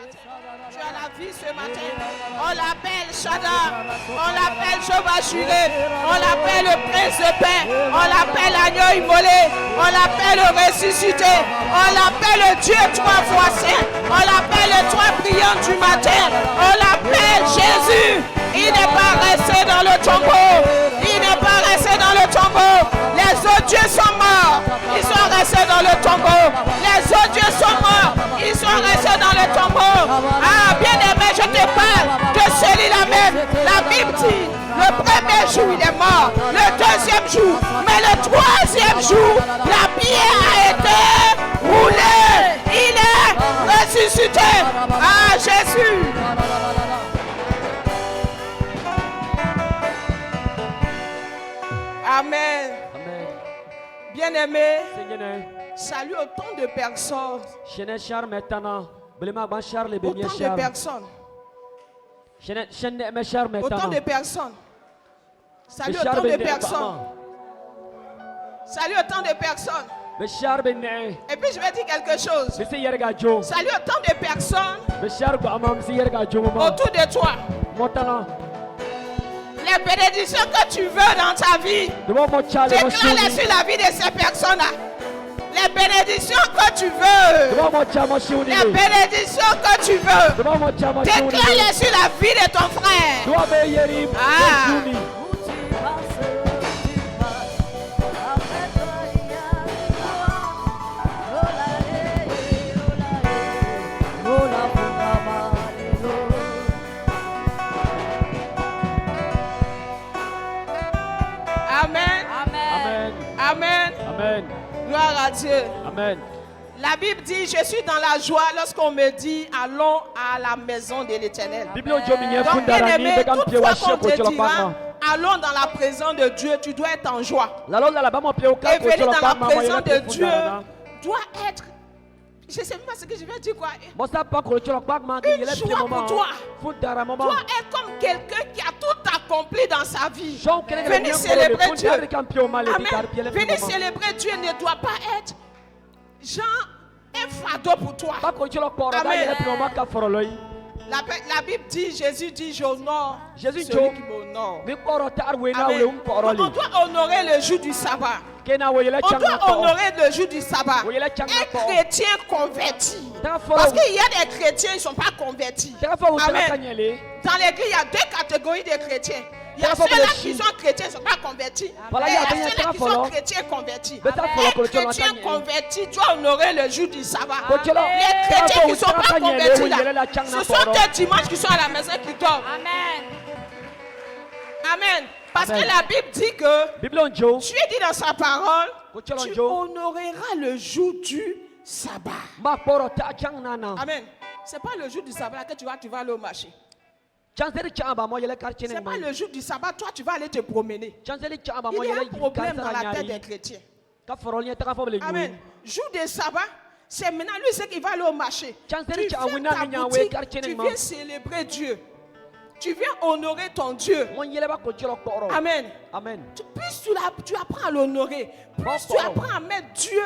Tu as la vie ce matin. On l'appelle Shaddai. On l'appelle Jéhovah Jireh. On l'appelle le Prince de paix. On l'appelle l'agneau immolé. On l'appelle le ressuscité. On l'appelle le Dieu trois fois saint. On l'appelle le toi brillant du matin. On l'appelle Jésus. Il n'est pas resté dans le tombeau. Il n'est pas resté dans le tombeau. Les autres dieux sont morts. Ils sont restés dans le tombeau. Les autres dieux sont morts. Ils sont restés dans le tombeau. Ah, bien-aimé, je te parle de celui-là même. La Bible dit, le premier jour, il est mort. Le deuxième jour. Mais le troisième jour, la pierre a été roulée. Il est ressuscité. Ah, Jésus. Amen. Amen. Bien-aimé, Seigneur, salut autant de personnes. Autant de personnes. Autant de personnes. Salut autant de personnes. Salut autant de personnes. Et puis je vais dire quelque chose. Salut autant de personnes autour de toi. Les bénédictions que tu veux dans ta vie, déclare-les sur la vie de ces personnes-là. Les bénédictions que tu veux, les bénédictions que tu veux, déclare-les sur la vie de ton frère. Ah. Amen. Amen. Gloire à Dieu. Amen. La Bible dit, je suis dans la joie lorsqu'on me dit, allons à la maison de l'Éternel. Donc, bien-aimé, toute fois qu'on te dira, allons dans la présence de Dieu, tu dois être en joie. Et venir dans la présence de Dieu doit être, je ne sais pas ce que je vais dire quoi. Une joie pour toi. Doit être comme quelqu'un qui a tout accompli dans sa vie. Venir célébrer Dieu. Amen. Venir célébrer Dieu ne doit pas être genre un fardeau pour toi. Amen. La Bible dit, Jésus dit, j'honore celui qui m'honore. Amen. On doit honorer le jour du sabbat. On doit honorer le jour du sabbat. Un chrétien converti. Parce qu'il y a des chrétiens, ils ne sont pas convertis. Amen. Dans l'église, il y a deux catégories de chrétiens. Il y a ceux-là qui sont chrétiens, ils ne sont pas convertis. Et il y a ceux-là qui sont chrétiens convertis. Les chrétiens convertis doivent honorer le jour du sabbat. Les chrétiens qui ne sont pas convertis, là, ce sont que dimanche qui sont à la maison qui dorment. Amen. Amen. Parce que la Bible dit que Dieu dit dans sa parole, tu honoreras le jour du sabbat. Amen. Ce n'est pas le jour du sabbat que tu vas aller au marché. Ce n'est pas le jour du sabbat, toi tu vas aller te promener. Il y a un problème dans la tête des chrétiens. Amen. Jour de sabbat, c'est maintenant lui c'est qu'il va aller au marché. Tu viens ta boutique, tu viens célébrer Dieu. Tu viens honorer ton Dieu. Amen. Amen. Plus tu apprends à l'honorer, plus tu apprends à mettre Dieu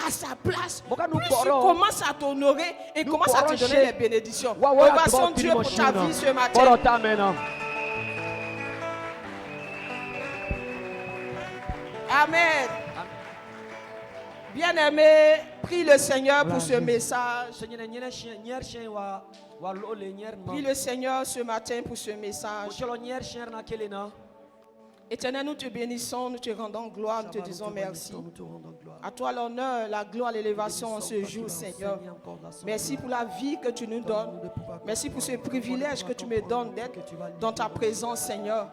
à sa place, plus tu commences à t'honorer et commences à te donner les bénédictions. Remercions Dieu pour ta vie ce matin. Amen. Bien-aimé, prie le Seigneur pour ce message. Prie le Seigneur ce matin pour ce message. Éternel, nous te bénissons, nous te rendons gloire, nous te disons merci. À toi l'honneur, la gloire, l'élévation en ce jour, Seigneur. Merci pour la vie que tu nous donnes. Merci pour ce privilège que tu me donnes d'être dans ta présence, Seigneur.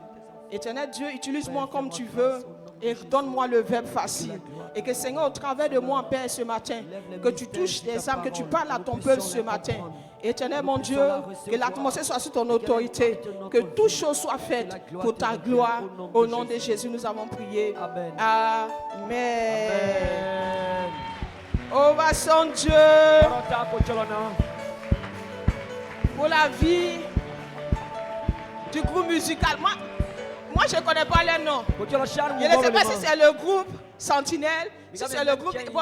Éternel Dieu, utilise-moi comme tu veux et donne-moi le verbe facile. Et que Seigneur, au travers de moi, Père, ce matin, que tu touches les âmes, que tu parles à ton peuple ce matin. Éternel mon Dieu, que l'atmosphère soit sous ton autorité, que toutes choses soient faites pour ta gloire. Au nom de Jésus, nous avons prié. Amen. Amen. Ovation Dieu pour la vie du groupe musical. Moi, je ne connais pas les noms. Je ne sais pas si c'est le groupe Sentinelle, si c'est le groupe... Bon,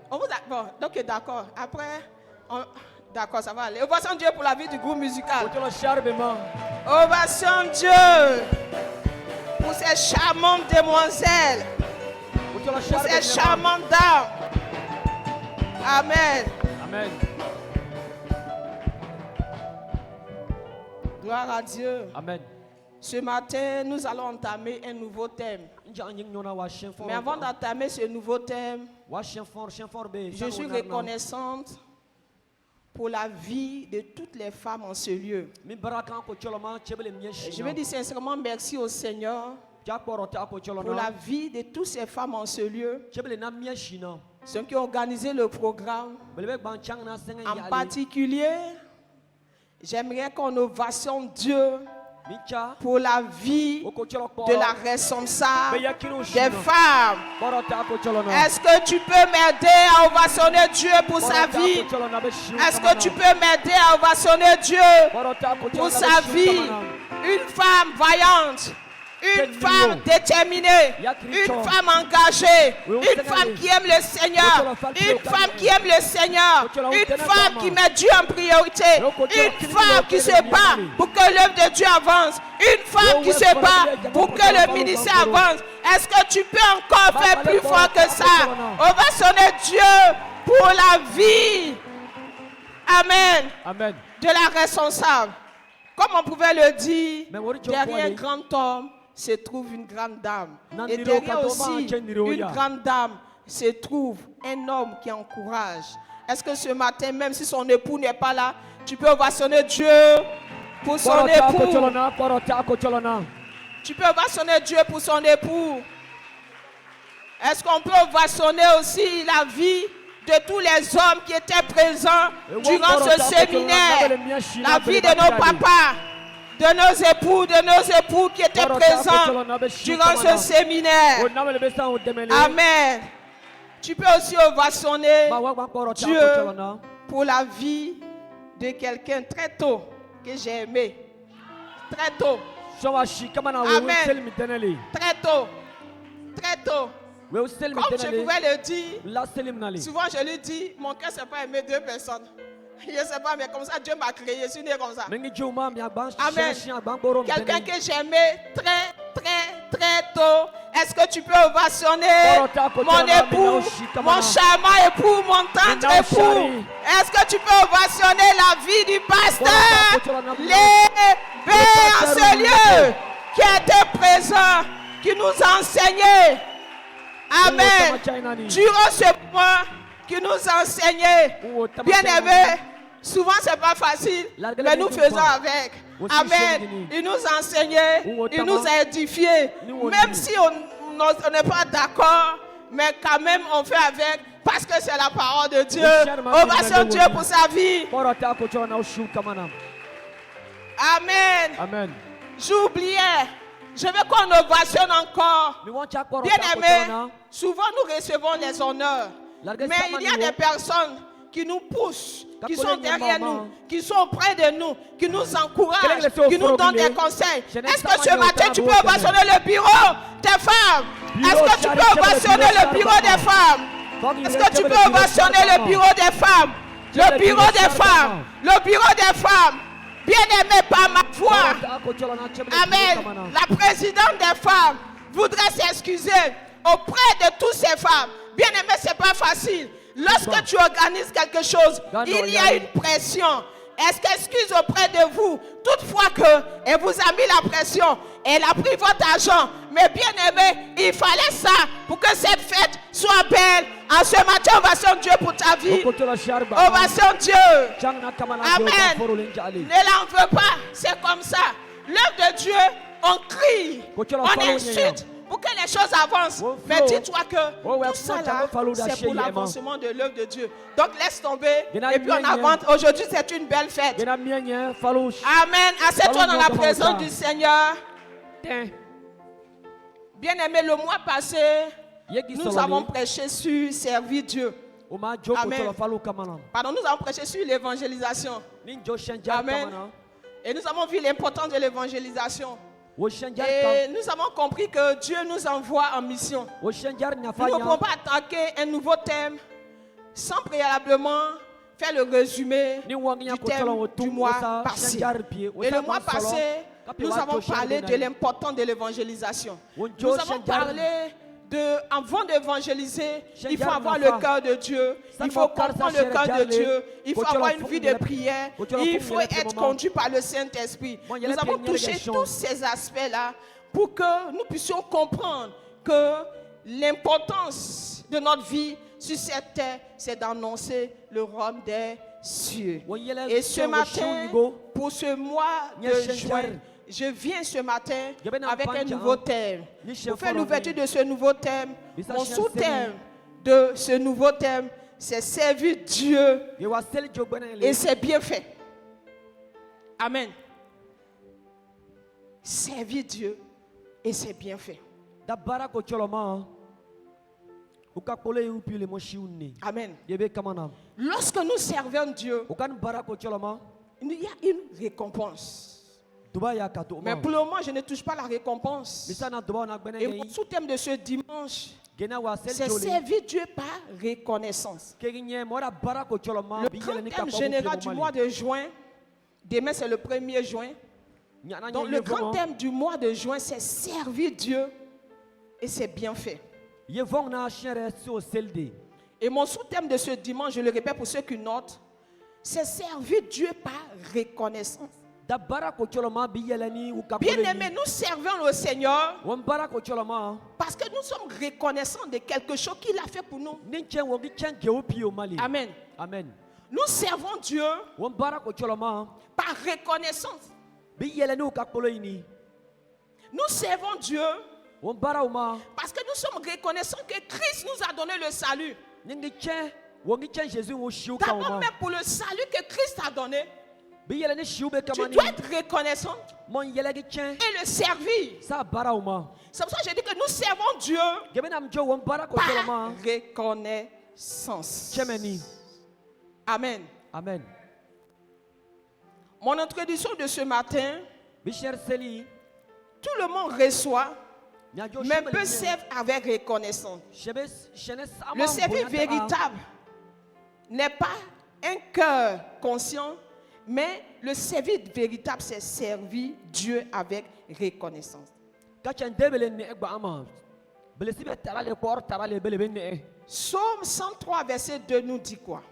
on vous a... bon donc d'accord. Après, D'accord, ça va aller. Ovation Dieu pour la vie du groupe musical. Ovation Dieu pour ces charmantes demoiselles. Pour ces charmantes dames. Amen. Amen. Gloire à Dieu. Amen. Ce matin, nous allons entamer un nouveau thème. Mais avant d'entamer ce nouveau thème, je suis reconnaissante pour la vie de toutes les femmes en ce lieu. Je veux dire sincèrement merci au Seigneur pour la vie de toutes ces femmes en ce lieu, ceux qui ont organisé le programme. En particulier, j'aimerais qu'on ovationne Dieu pour la vie de la responsable des femmes. Est-ce que tu peux m'aider à ovationner Dieu pour sa vie? Est-ce que tu peux m'aider à ovationner Dieu pour sa vie? Une femme vaillante, une femme déterminée, une femme engagée, une femme qui aime le Seigneur, une femme qui aime le Seigneur, une femme qui met Dieu en priorité, une femme qui se bat pour que l'œuvre de Dieu avance, une femme qui se bat pour que le ministère avance. Est-ce que tu peux encore faire plus fort que ça? On va sonner Dieu pour la vie. Amen. Amen. De la responsable. Comme on pouvait le dire, derrière un grand homme se trouve une grande dame. Et derrière aussi une grande dame se trouve un homme qui encourage. Est-ce que ce matin, même si son époux n'est pas là, tu peux ovationner Dieu pour son époux? Tu peux ovationner Dieu pour son époux. Est-ce qu'on peut ovationner aussi la vie de tous les hommes qui étaient présents durant ce séminaire? La vie de nos papas, de nos époux qui étaient présents durant ce séminaire. Amen. Tu peux aussi ovationner Dieu pour la vie de quelqu'un très tôt que j'ai aimé. Très tôt. Amen. Très tôt. Très tôt. Comme je pouvais le dire, souvent je lui dis, mon cœur ne s'est pas aimé deux personnes. Je ne sais pas, mais comme ça, Dieu m'a créé. Je suis né comme ça. Amen. Quelqu'un que j'aimais très tôt. Est-ce que tu peux ovationner mon époux, mon charmant époux, mon tendre époux? Est-ce que tu peux ovationner la vie du pasteur Lévé en ce lieu qui était présent, qui nous a enseigné? Amen. Durant ce mois, qui nous a enseigné. Bien-aimé, souvent c'est pas facile, mais nous faisons avec. Amen. Il nous a enseigné, il nous a édifié. Même si on n'est pas d'accord, mais quand même on fait avec parce que c'est la parole de Dieu. Ovation Dieu pour sa vie. Amen. Amen. J'oubliais. Je veux qu'on ovationne encore. Bien-aimé, souvent nous recevons les honneurs. Mais il y a des personnes qui nous poussent, qui sont derrière nous, qui sont près de nous, qui nous encouragent, qui nous donnent des conseils. Est-ce que ce matin tu peux ovationner le bureau des femmes? Est-ce que tu peux ovationner le bureau des femmes? Est-ce que tu peux ovationner le bureau des femmes? Le bureau des femmes. Le bureau des femmes. Bien-aimé par ma foi. Amen. La présidente des femmes voudrait s'excuser auprès de toutes ces femmes. Bien-aimé, ce n'est pas facile. Lorsque tu organises quelque chose, il y a une pression. Est-ce qu'excuse auprès de vous? Toutefois qu'elle vous a mis la pression, elle a pris votre argent. Mais bien-aimé, il fallait ça pour que cette fête soit belle. En ce matin, ovation Dieu pour ta vie. Ovation Dieu. Amen. Ne l'en veux pas, c'est comme ça. L'œuvre de Dieu, on crie, on insulte pour que les choses avancent. Mais dis-toi que tout ça là, c'est pour l'avancement de l'œuvre de Dieu. Donc laisse tomber et puis on avance. Aujourd'hui, c'est une belle fête. Amen. Assieds-toi dans la présence du Seigneur. Bien-aimé, le mois passé, nous avons prêché sur servir Dieu. Amen. Pardon, nous avons prêché sur l'évangélisation. Amen. Et nous avons vu l'importance de l'évangélisation. Et nous avons compris que Dieu nous envoie en mission. Nous ne pouvons pas attaquer un nouveau thème sans préalablement faire le résumé du thème du mois passé. Et le mois passé, nous avons parlé de l'importance de l'évangélisation. Nous avons parlé avant d'évangéliser, il faut avoir le cœur de Dieu, il faut comprendre le cœur de Dieu, il faut avoir une vie de prière, il faut être conduit par le Saint-Esprit. Nous avons touché tous ces aspects-là pour que nous puissions comprendre que l'importance de notre vie sur cette terre, c'est d'annoncer le royaume des cieux. Et ce matin, pour ce mois de juin, je viens ce matin avec un nouveau thème. Pour faire l'ouverture de ce nouveau thème, mon sous-thème de ce nouveau thème, c'est servir Dieu et c'est bien fait. Amen. Servir Dieu et c'est bien fait. Amen. Lorsque nous servons Dieu, il y a une récompense. Mais pour le moment, je ne touche pas la récompense. Et mon sous-thème de ce dimanche, c'est servir Dieu par reconnaissance. Le grand thème général du mois de juin, demain c'est le 1er juin. Donc le grand thème du mois de juin, c'est servir Dieu et c'est bien fait. Et mon sous-thème de ce dimanche, je le répète pour ceux qui notent, c'est servir Dieu par reconnaissance. Bien-aimés, nous servons le Seigneur parce que nous sommes reconnaissants de quelque chose qu'il a fait pour nous. Amen. Amen. Nous servons Dieu par reconnaissance. Nous servons Dieu parce que nous sommes reconnaissants que Christ nous a donné le salut. D'abord même pour le salut que Christ a donné, tu dois être reconnaissant et le servir. C'est pour ça que je dis que nous servons Dieu par reconnaissance. Amen. Amen. Mon introduction de ce matin, tout le monde reçoit, mais peut servir avec reconnaissance. Le service véritable n'est pas un cœur conscient, mais le service véritable, c'est servir Dieu avec reconnaissance. Psaume 103, verset 2 nous dit quoi?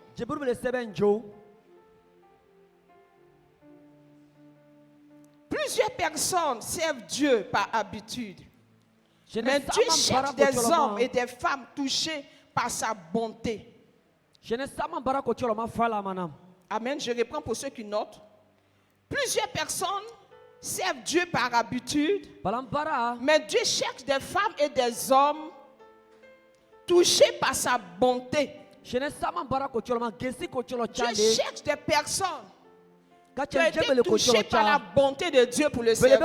Plusieurs personnes servent Dieu par habitude. Mais Dieu cherche des hommes et des femmes touchés par sa bonté. Amen. Je reprends pour ceux qui notent. Plusieurs personnes servent Dieu par habitude. Mais Dieu cherche des femmes et des hommes touchés par sa bonté. Dieu cherche des personnes qui ont été touchées par la bonté de Dieu pour le servir.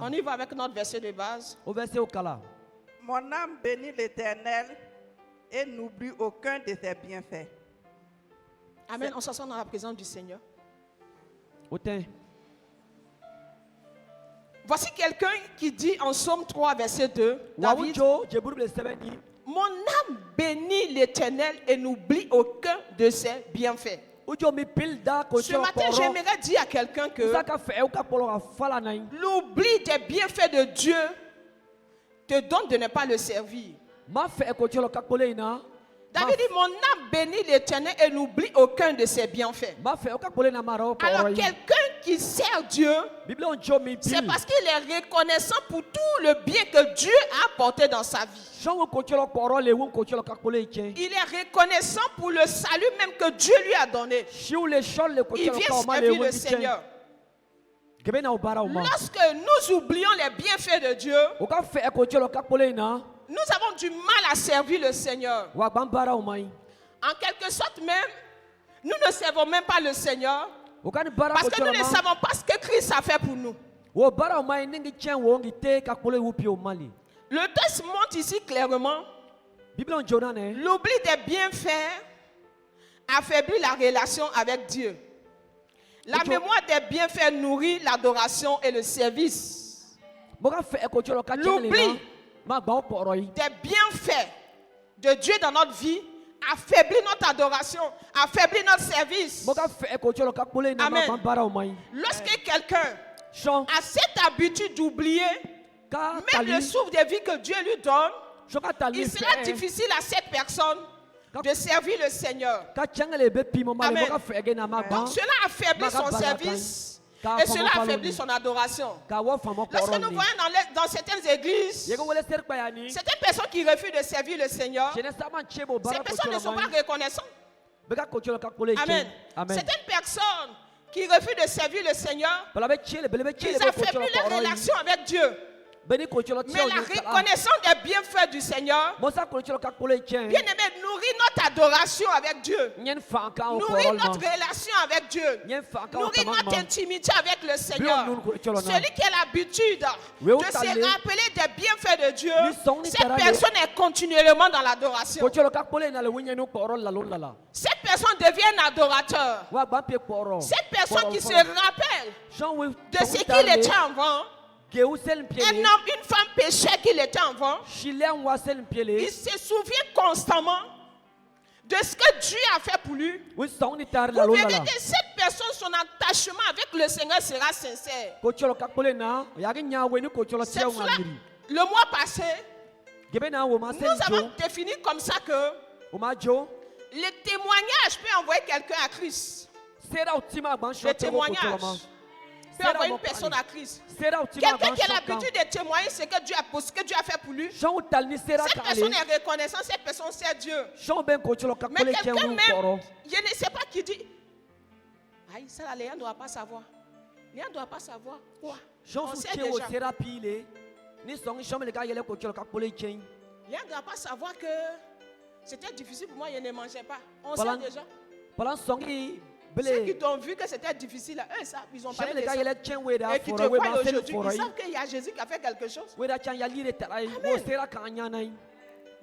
On y va avec notre verset de base. Mon âme bénit l'Éternel et n'oublie aucun de ses bienfaits. Amen. On s'assoit dans la présence du Seigneur. Voici quelqu'un qui dit en Psaume 3, verset 2, David, mon âme bénit l'Éternel et n'oublie aucun de ses bienfaits. Ce matin, j'aimerais dire à quelqu'un que l'oubli des bienfaits de Dieu te donne de ne pas le servir. David dit, mon âme bénit l'Éternel et n'oublie aucun de ses bienfaits. Alors quelqu'un qui sert Dieu, c'est parce qu'il est reconnaissant pour tout le bien que Dieu a apporté dans sa vie. Il est reconnaissant pour le salut même que Dieu lui a donné. Il vient servir le Seigneur. Lorsque nous oublions les bienfaits de Dieu, nous avons du mal à servir le Seigneur. En quelque sorte même, nous ne servons même pas le Seigneur parce que nous ne savons pas ce que Christ a fait pour nous. Le texte montre ici clairement l'oubli des bienfaits affaiblit la relation avec Dieu. La mémoire des bienfaits nourrit l'adoration et le service. L'oubli des bienfaits de Dieu dans notre vie affaibli notre adoration, affaibli notre service. Amen. Lorsque quelqu'un a cette habitude d'oublier même le souffle de vie que Dieu lui donne, il sera difficile à cette personne de servir le Seigneur. Amen. Donc cela affaiblit son service et cela affaiblit son adoration. Lorsque nous voyons dans certaines églises, certaines personnes qui refusent de servir le Seigneur, ces personnes ne sont pas reconnaissantes. Amen. Certaines personnes qui refusent de servir le Seigneur, ils affaiblissent leur relation avec Dieu. Mais la reconnaissance des bienfaits du Seigneur, bien-aimé, nourrit notre adoration avec Dieu, nourrit notre relation avec Dieu, nourrit notre intimité avec le Seigneur. Celui qui a l'habitude de se rappeler des bienfaits de Dieu, cette personne est continuellement dans l'adoration. Cette personne devient un adorateur. Cette personne qui se rappelle de ce qu'il était avant, un homme, une femme péchait qu'il était avant, il se souvient constamment de ce que Dieu a fait pour lui. Vous verrez que cette personne, son attachement avec le Seigneur sera sincère. C'est cela, le mois passé, nous avons défini comme ça que le témoignage peut envoyer quelqu'un à Christ. Le témoignage peut envoyer une personne à Christ. Quelqu'un qui a l'habitude de témoigner ce que Dieu a fait pour lui, cette personne est reconnaissante, cette personne sait Dieu. Mais quelqu'un même, je ne sais pas qui dit, aïe, ça là, les gens ne doivent pas savoir. Les gens ne doivent pas savoir quoi. On sait déjà. Les gens ne doivent pas savoir que c'était difficile pour moi, je ne mangeais pas. On sait déjà. Ceux qui t'ont vu que c'était difficile, eux, ça, ils ont parlé de ça. Et qui te voient aujourd'hui, ils savent qu'il y a Jésus qui a fait quelque chose. Amen.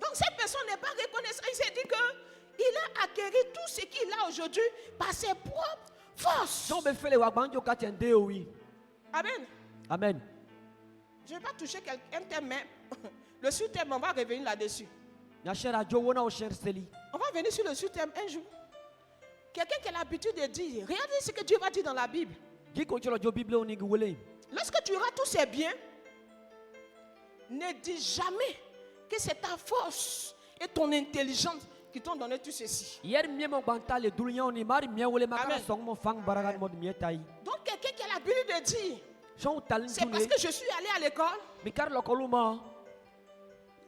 Donc cette personne n'est pas reconnaissante. Il s'est dit qu'il a acquis tout ce qu'il a aujourd'hui par ses propres forces. Amen. Amen. Je ne vais pas toucher un thème, mais le sous-thème, on va revenir là-dessus. On va venir sur le sous-thème un jour. Quelqu'un qui a l'habitude de dire, regardez ce que Dieu va dire dans la Bible. Lorsque tu auras tous ces biens, ne dis jamais que c'est ta force et ton intelligence qui t'ont donné tout ceci. Amen. Donc quelqu'un qui a l'habitude de dire, c'est parce que je suis allé à l'école,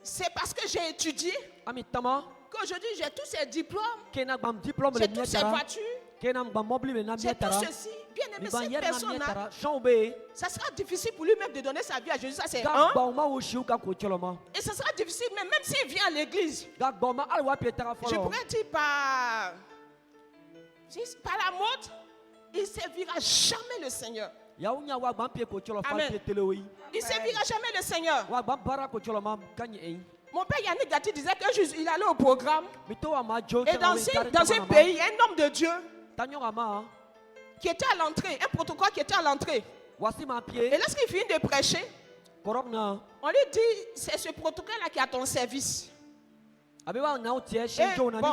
c'est parce que j'ai étudié, qu'aujourd'hui j'ai tous ces diplômes, j'ai toutes ces voitures, j'ai tout ceci. Bien aimé, cette personne-là, ça sera difficile pour lui-même de donner sa vie à Jésus. Ça c'est un. Et ça sera difficile, même s'il vient à l'église. Je pourrais dire par la mode, il ne servira jamais le Seigneur. Amen. Il ne servira jamais le Seigneur. Mon père Yannick Gatti disait qu'un jour il allait au programme. Et dans un pays, un homme de Dieu qui était à l'entrée, un protocole qui était à l'entrée. Et lorsqu'il finit de prêcher, on lui dit, c'est ce protocole-là qui est à ton service. Et bon,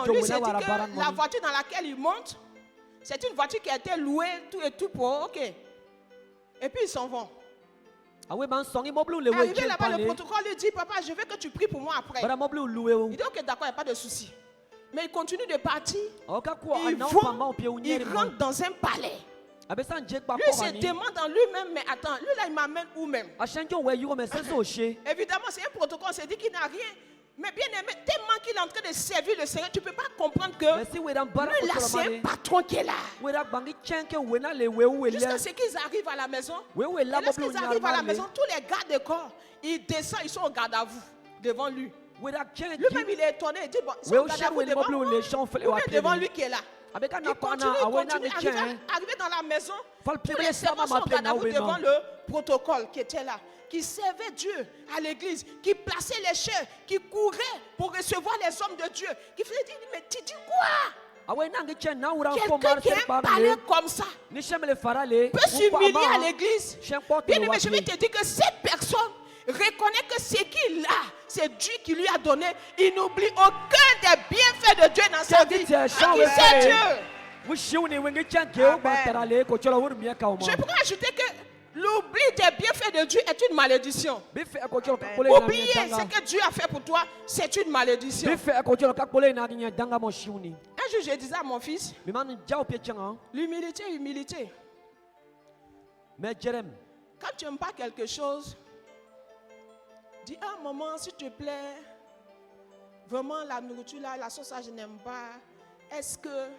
lui s'est dit que la voiture dans laquelle il monte, c'est une voiture qui a été louée, tout et tout pour, ok. Et puis ils s'en vont. Arrivé là-bas, le protocole lui dit, papa, je veux que tu pries pour moi après. Il dit, ok, d'accord, il n'y a pas de souci. Mais il continue de partir. Il rentre dans un palais. Lui se demande en lui-même, mais attends, lui là, il m'amène où même? Évidemment, c'est un protocole, c'est dit qu'il n'a rien. Mais bien aimé, tellement qu'il est en train de servir le Seigneur, tu ne peux pas comprendre que lui là, c'est un patron qui est là. Jusqu'à ce qu'ils arrivent à la maison. Et lorsqu'ils arrivent à la maison, tous les gardes de corps, ils descendent, ils sont au garde à vous, devant lui. Lui-même, il est étonné, il dit, bon, c'est au garde à vous devant moi, ou devant lui qui est là. Il continue, arrivé dans la maison, tous les servants sont au garde à vous devant le protocole qui était là, qui servait Dieu à l'église, qui plaçait les chairs, qui courait pour recevoir les hommes de Dieu, qui faisait dire, mais tu dis quoi? Quelqu'un qui aime parler comme ça peut s'humilier à l'église. Bien aimé, je vais te dire que cette personne reconnaît que ce qu'il a, c'est Dieu qui lui a donné. Il n'oublie aucun des bienfaits de Dieu dans sa vie, à qui c'est Dieu. Je pourrais ajouter que l'oubli des bienfaits de Dieu est une malédiction. Oublier ce que Dieu a fait pour toi, c'est une malédiction. Un jour, je disais à mon fils, l'humilité, humilité. Quand tu n'aimes pas quelque chose, dis un moment, s'il te plaît, vraiment la nourriture là, la sauce là, je n'aime pas. Est-ce que...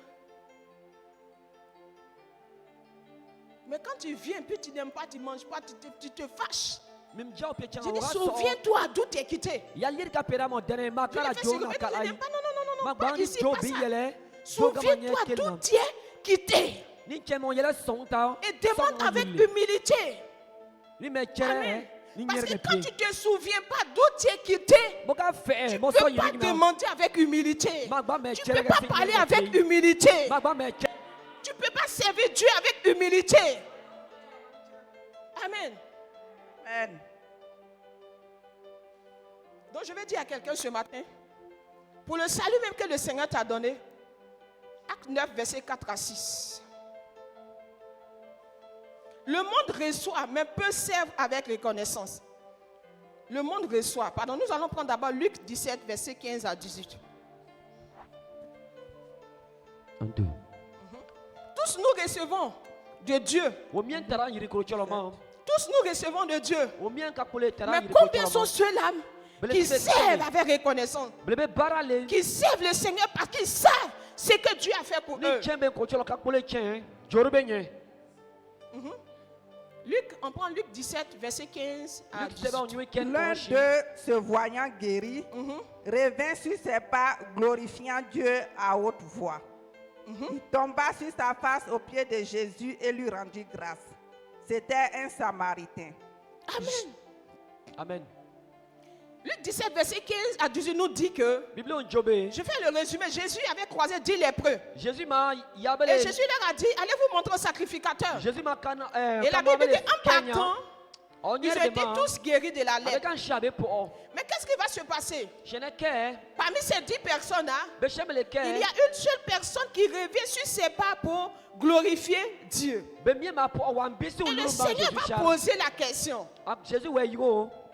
Mais quand tu viens, puis tu n'aimes pas, tu ne manges pas, tu te fâches. Je dis, souviens-toi d'où tu es quitté. Je dis, pas, non, pas ici, pas ça. Souviens-toi d'où tu es quitté. Et demande avec humilité. Amen. Parce que quand tu ne te souviens pas d'où tu es quitté, tu ne peux pas demander avec humilité. Tu ne peux pas parler avec humilité. Tu ne peux pas servir Dieu avec humilité. Amen. Amen. Donc je vais dire à quelqu'un ce matin, pour le salut même que le Seigneur t'a donné, Acte 9, verset 4 à 6. Le monde reçoit, mais peu servent avec reconnaissance. Le monde reçoit. Pardon, nous allons prendre d'abord Luc 17, verset 15 à 18. 1, 2. Tous nous recevons de Dieu. Tous nous recevons de Dieu. Mais combien sont ceux-là qui servent avec reconnaissance? Qui servent le Seigneur parce qu'ils savent ce que Dieu a fait pour eux. Luc, on prend Luc 17, verset 15 à 18. L'un d'eux, se voyant guéri, revint sur ses pas, glorifiant Dieu à haute voix. Il tomba sur sa face aux pieds de Jésus et lui rendit grâce. C'était un Samaritain. Amen. Amen. Luc 17, verset 15 à 18 nous dit que, je fais le résumé, Jésus avait croisé 10 lépreux. Et Jésus leur a dit, allez vous montrer au sacrificateur. Et la Bible dit, en partant, ils étaient tous guéris de la lèpre. Mais qu'est-ce qui va se passer? Parmi ces 10 personnes, il y a une seule personne qui revient sur ses pas pour glorifier Dieu. Et le Seigneur va poser la question.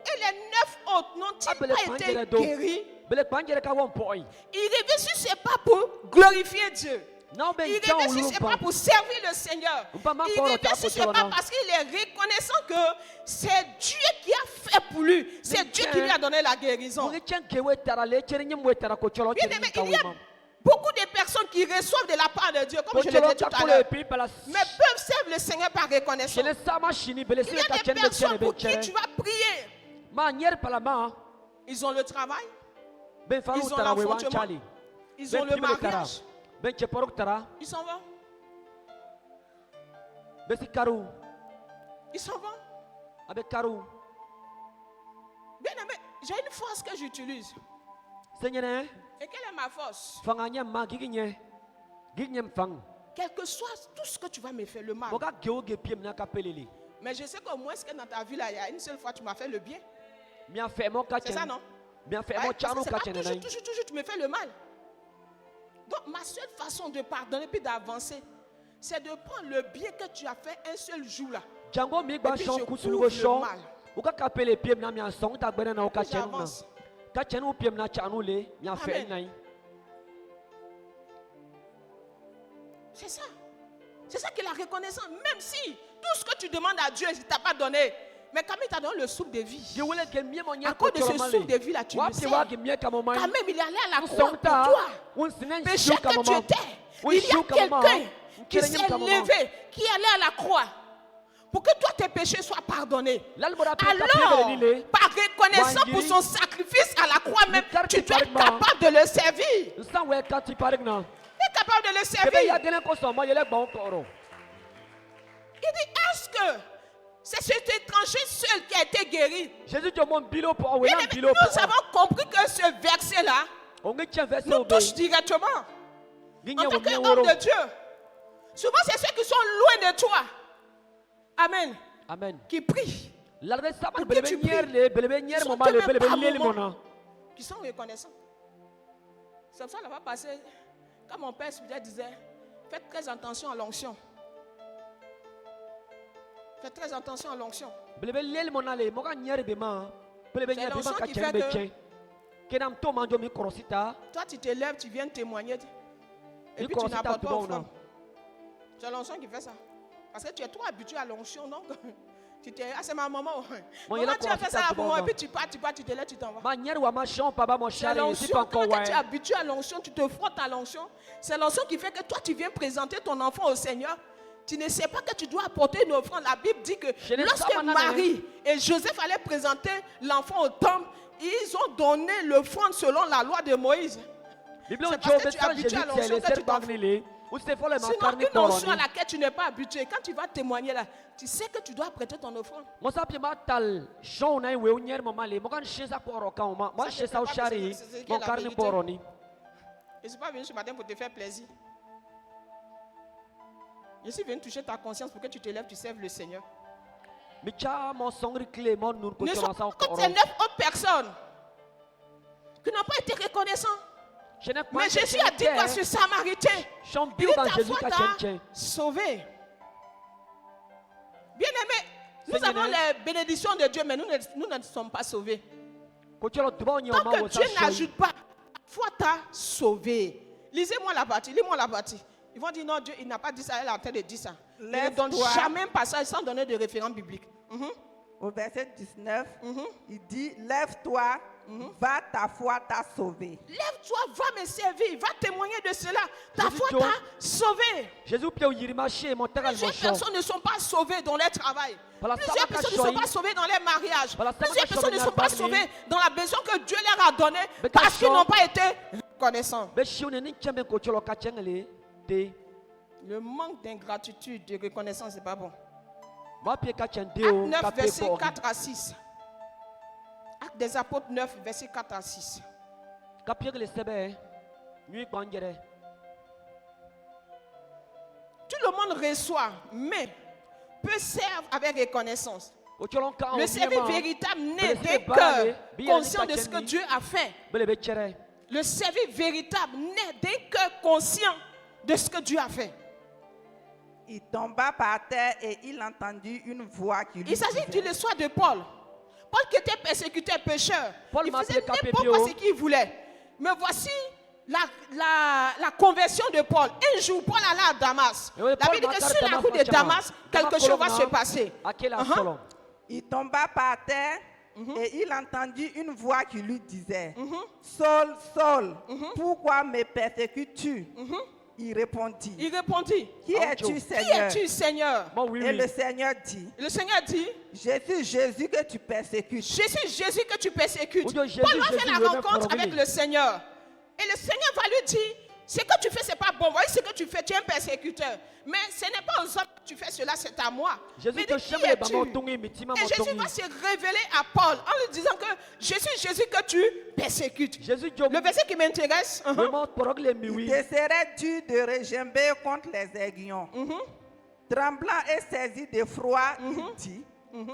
Et les 9 autres n'ont-ils pas été guéris? Il revient sur ses pas pour glorifier Dieu. Il revient sur ses pas pour servir le Seigneur. Il revient sur ses pas parce qu'il est reconnaissant que c'est Dieu qui a fait pour lui. C'est Dieu qui lui a donné la guérison. Bien aimé, il y a beaucoup de personnes qui reçoivent de la part de Dieu, comme je l'ai dit tout à l'heure, mais peuvent servir le Seigneur par reconnaissance. Il y a des personnes pour qui tu vas prier. Ils ont le travail, ils ont l'enfantement, ils ont le mariage. Ils s'en vont. Ils s'en vont. Bien aimé, j'ai une force que j'utilise. Et quelle est ma force? Quel que soit tout ce que tu vas me faire, le mal. Mais je sais qu'au moins que dans ta vie, là, il y a une seule fois tu m'as fait le bien. C'est ça, non? Toujours, tu me fais le mal. Donc, ma seule façon de pardonner puis d'avancer, c'est de prendre le bien que tu as fait un seul jour là. Et puis je couvre le mal. J'avance. Amen. C'est ça. C'est ça qui est la reconnaissance. Même si tout ce que tu demandes à Dieu, il ne t'a pas donné. Mais quand il t'a donné le souffle de vie, à cause de ce souffle de vie là, tu le sais. Quand même, il est allé à la croix pour toi. Péché que tu étais. Il y a quelqu'un qui s'est levé, qui est allé à la croix pour que toi tes péchés soient pardonnés. Alors, par reconnaissance pour son sacrifice à la croix même, tu dois être capable de le servir. Tu es capable de le servir. Il dit, est-ce que c'est cet étranger seul qui a été guéri? Nous avons compris que ce verset-là nous touche directement. En tant qu'homme de Dieu, souvent c'est ceux qui sont loin de toi. Amen. Amen. Qui prient. Pour que tu pries. Qui sont reconnaissants. C'est ça, ça va passer. Quand mon père spirituel disait, faites très attention à l'onction. Faites très attention à l'onction. C'est l'onction qui fait que toi tu te lèves, tu viens témoigner et puis tu n'apportes pas offrande. C'est l'onction qui fait ça. Parce que tu es trop habitué à l'onction, donc tu t'es, ah c'est ma maman. Maman, tu as fait ça pour moi et puis tu pars, tu te lèves, tu t'en vas. C'est l'onction, quand tu es habitué à l'onction, tu te frottes à l'onction. C'est l'onction qui fait que toi tu viens présenter ton enfant au Seigneur. Tu ne sais pas que tu dois apporter une offrande. La Bible dit que lorsque Marie et Joseph allaient présenter l'enfant au temple, ils ont donné l'offrande selon la loi de Moïse. C'est parce que tu es habitué à l'onction que tu t'en fous. Sinon, une onction à laquelle tu n'es pas habitué, quand tu vas témoigner là, tu sais que tu dois prêter ton offrande. Je ne suis pas venu ce matin pour te faire plaisir. Je suis venu toucher ta conscience pour que tu te lèves, tu serves le Seigneur. Ne sont que 9 autres personnes qui n'ont pas été reconnaissants. Mais Jésus a dit à ce Samaritain, il dit ta foi t'a sauvé. Bien aimé, nous avons les bénédictions de Dieu, mais nous ne sommes pas sauvés. Tant que Dieu n'ajoute pas, ta foi t'a sauvé. Lisez-moi la partie, lis-moi la partie. Ils vont dire non, Dieu, il n'a pas dit ça, elle est en train de dire ça. Il ne donne jamais un passage sans donner de référence biblique. Au verset 19, il dit, lève-toi, va, ta foi t'a sauvé. Lève-toi, va me servir, va témoigner de cela. Ta foi t'a sauvé. Plusieurs personnes ne sont pas sauvées dans leur travail. Plusieurs personnes ne sont pas sauvées dans leur mariage. Plusieurs personnes ne sont pas sauvées dans la maison que Dieu leur a donnée parce qu'ils n'ont pas été reconnaissants. Le manque d'ingratitude, de reconnaissance, ce n'est pas bon. Acte 9, verset 4 à 6. Acte des apôtres 9, verset 4 à 6. Tout le monde reçoit, mais peut servir avec reconnaissance. Le service véritable naît d'un cœur conscient de ce que Dieu a fait. Le service véritable naît d'un cœur conscient de ce que Dieu a fait. Il tomba par terre et il entendit une voix qui lui disait. Il s'agit d'une histoire de Paul. Paul qui était persécuteur, pécheur. Il faisait n'importe quoi ce qu'il voulait. Mais voici la conversion de Paul. Un jour, Paul allait à Damas. La Bible dit que sur la route de Damas, quelque chose va se passer. Il tomba par terre et il entendit une voix qui lui disait, Saul, Saul, pourquoi me persécutes-tu? Il répondit. Qui es-tu, Seigneur? Qui es-tu, Seigneur? Et le Seigneur dit. Je suis Jésus que tu persécutes. Je suis Jésus que tu persécutes. Paul va faire la rencontre avec le Seigneur. Et le Seigneur va lui dire, ce que tu fais, ce n'est pas bon. Voyez ce que tu fais, tu es un persécuteur. Mais ce n'est pas aux hommes que tu fais cela, c'est à moi. Mais qui es-tu? Et Jésus va se révéler à Paul en lui disant que je suis Jésus que tu persécutes. Le verset qui m'intéresse. Il te serait dur de regimber contre les aiguillons. Tremblant et saisi d'effroi, il dit,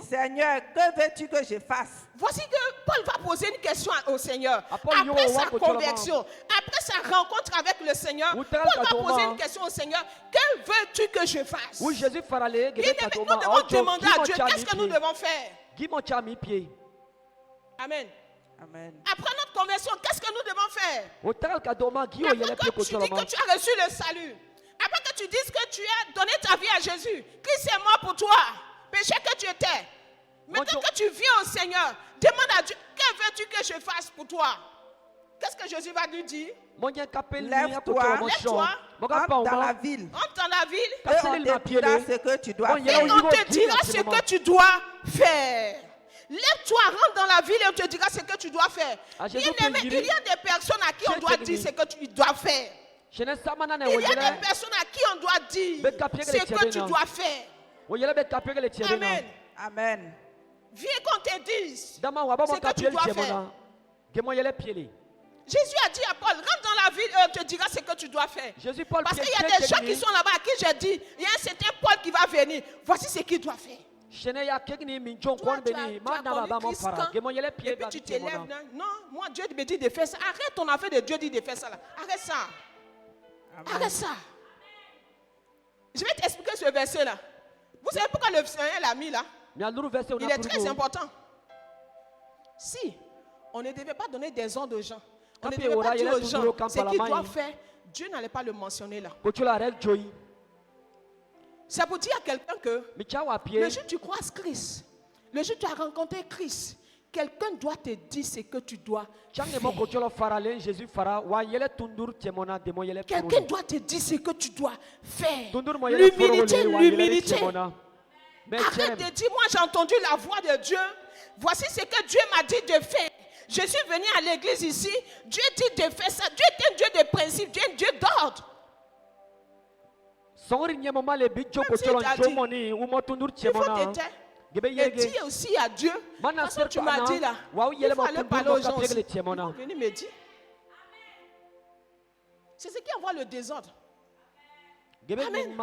Seigneur, que veux-tu que je fasse? Voici que Paul va poser une question au Seigneur. Après sa conversion, après sa rencontre avec le Seigneur, Paul va poser une question au Seigneur. Que veux-tu que je fasse? Nous devons demander à Dieu, qu'est-ce que nous devons faire? Amen. Après notre conversion, qu'est-ce que nous devons faire? Après que tu dis que tu as reçu le salut, après que tu dises que tu as donné ta vie à Jésus, Christ est mort pour toi, péché que tu étais. Maintenant que tu viens au Seigneur, demande à Dieu, que veux-tu que je fasse pour toi? Qu'est-ce que Jésus va lui dire? Lève-toi, entre dans la ville. Et on te dira ce que tu dois faire. Et on te dira ce que tu dois faire. Lève-toi, rentre dans la ville et on te dira ce que tu dois faire. Bien-aimé, il y a des personnes à qui on doit dire ce que tu dois faire. Il y a des personnes à qui on doit dire ce que tu dois faire. Amen. Amen. Viens qu'on te dise ce que tu dois faire. Jésus a dit à Paul, rentre dans la ville et on te dira ce que tu dois faire. Parce qu'il y a des gens qui sont là-bas à qui j'ai dit, il y a un certain Paul qui va venir. Voici ce qu'il doit faire. Toi, tu as connu Christ quand? Et puis tu t'élèves. Non, moi, Dieu me dit de faire ça. Arrête ton affaire de Dieu dit de faire ça. Là. Arrête ça. Amen. Arrête ça. Je vais t'expliquer ce verset-là. Vous savez pourquoi le Seigneur l'a mis là? Il est très important. Si on ne devait pas donner des ordres aux gens, on ne devait pas dire aux gens ce qu'ils doivent faire, Dieu n'allait pas le mentionner là. C'est pour dire à quelqu'un que le jour où tu croises Christ, le jour où tu as rencontré Christ, quelqu'un doit te dire ce que tu dois faire. Quelqu'un doit te dire ce que tu dois faire. L'humilité, l'humilité. Arrête de dire, moi j'ai entendu la voix de Dieu. Voici ce que Dieu m'a dit de faire. Je suis venu à l'église ici. Dieu dit de faire ça. Dieu est un Dieu de principe. Dieu est un Dieu d'ordre. Il faut te taire. Et dis aussi à Dieu. Parce que tu m'as dit là. Il faut aller parler aux gens aussi. Venez me dire. C'est ce qui envoie le désordre. Amen.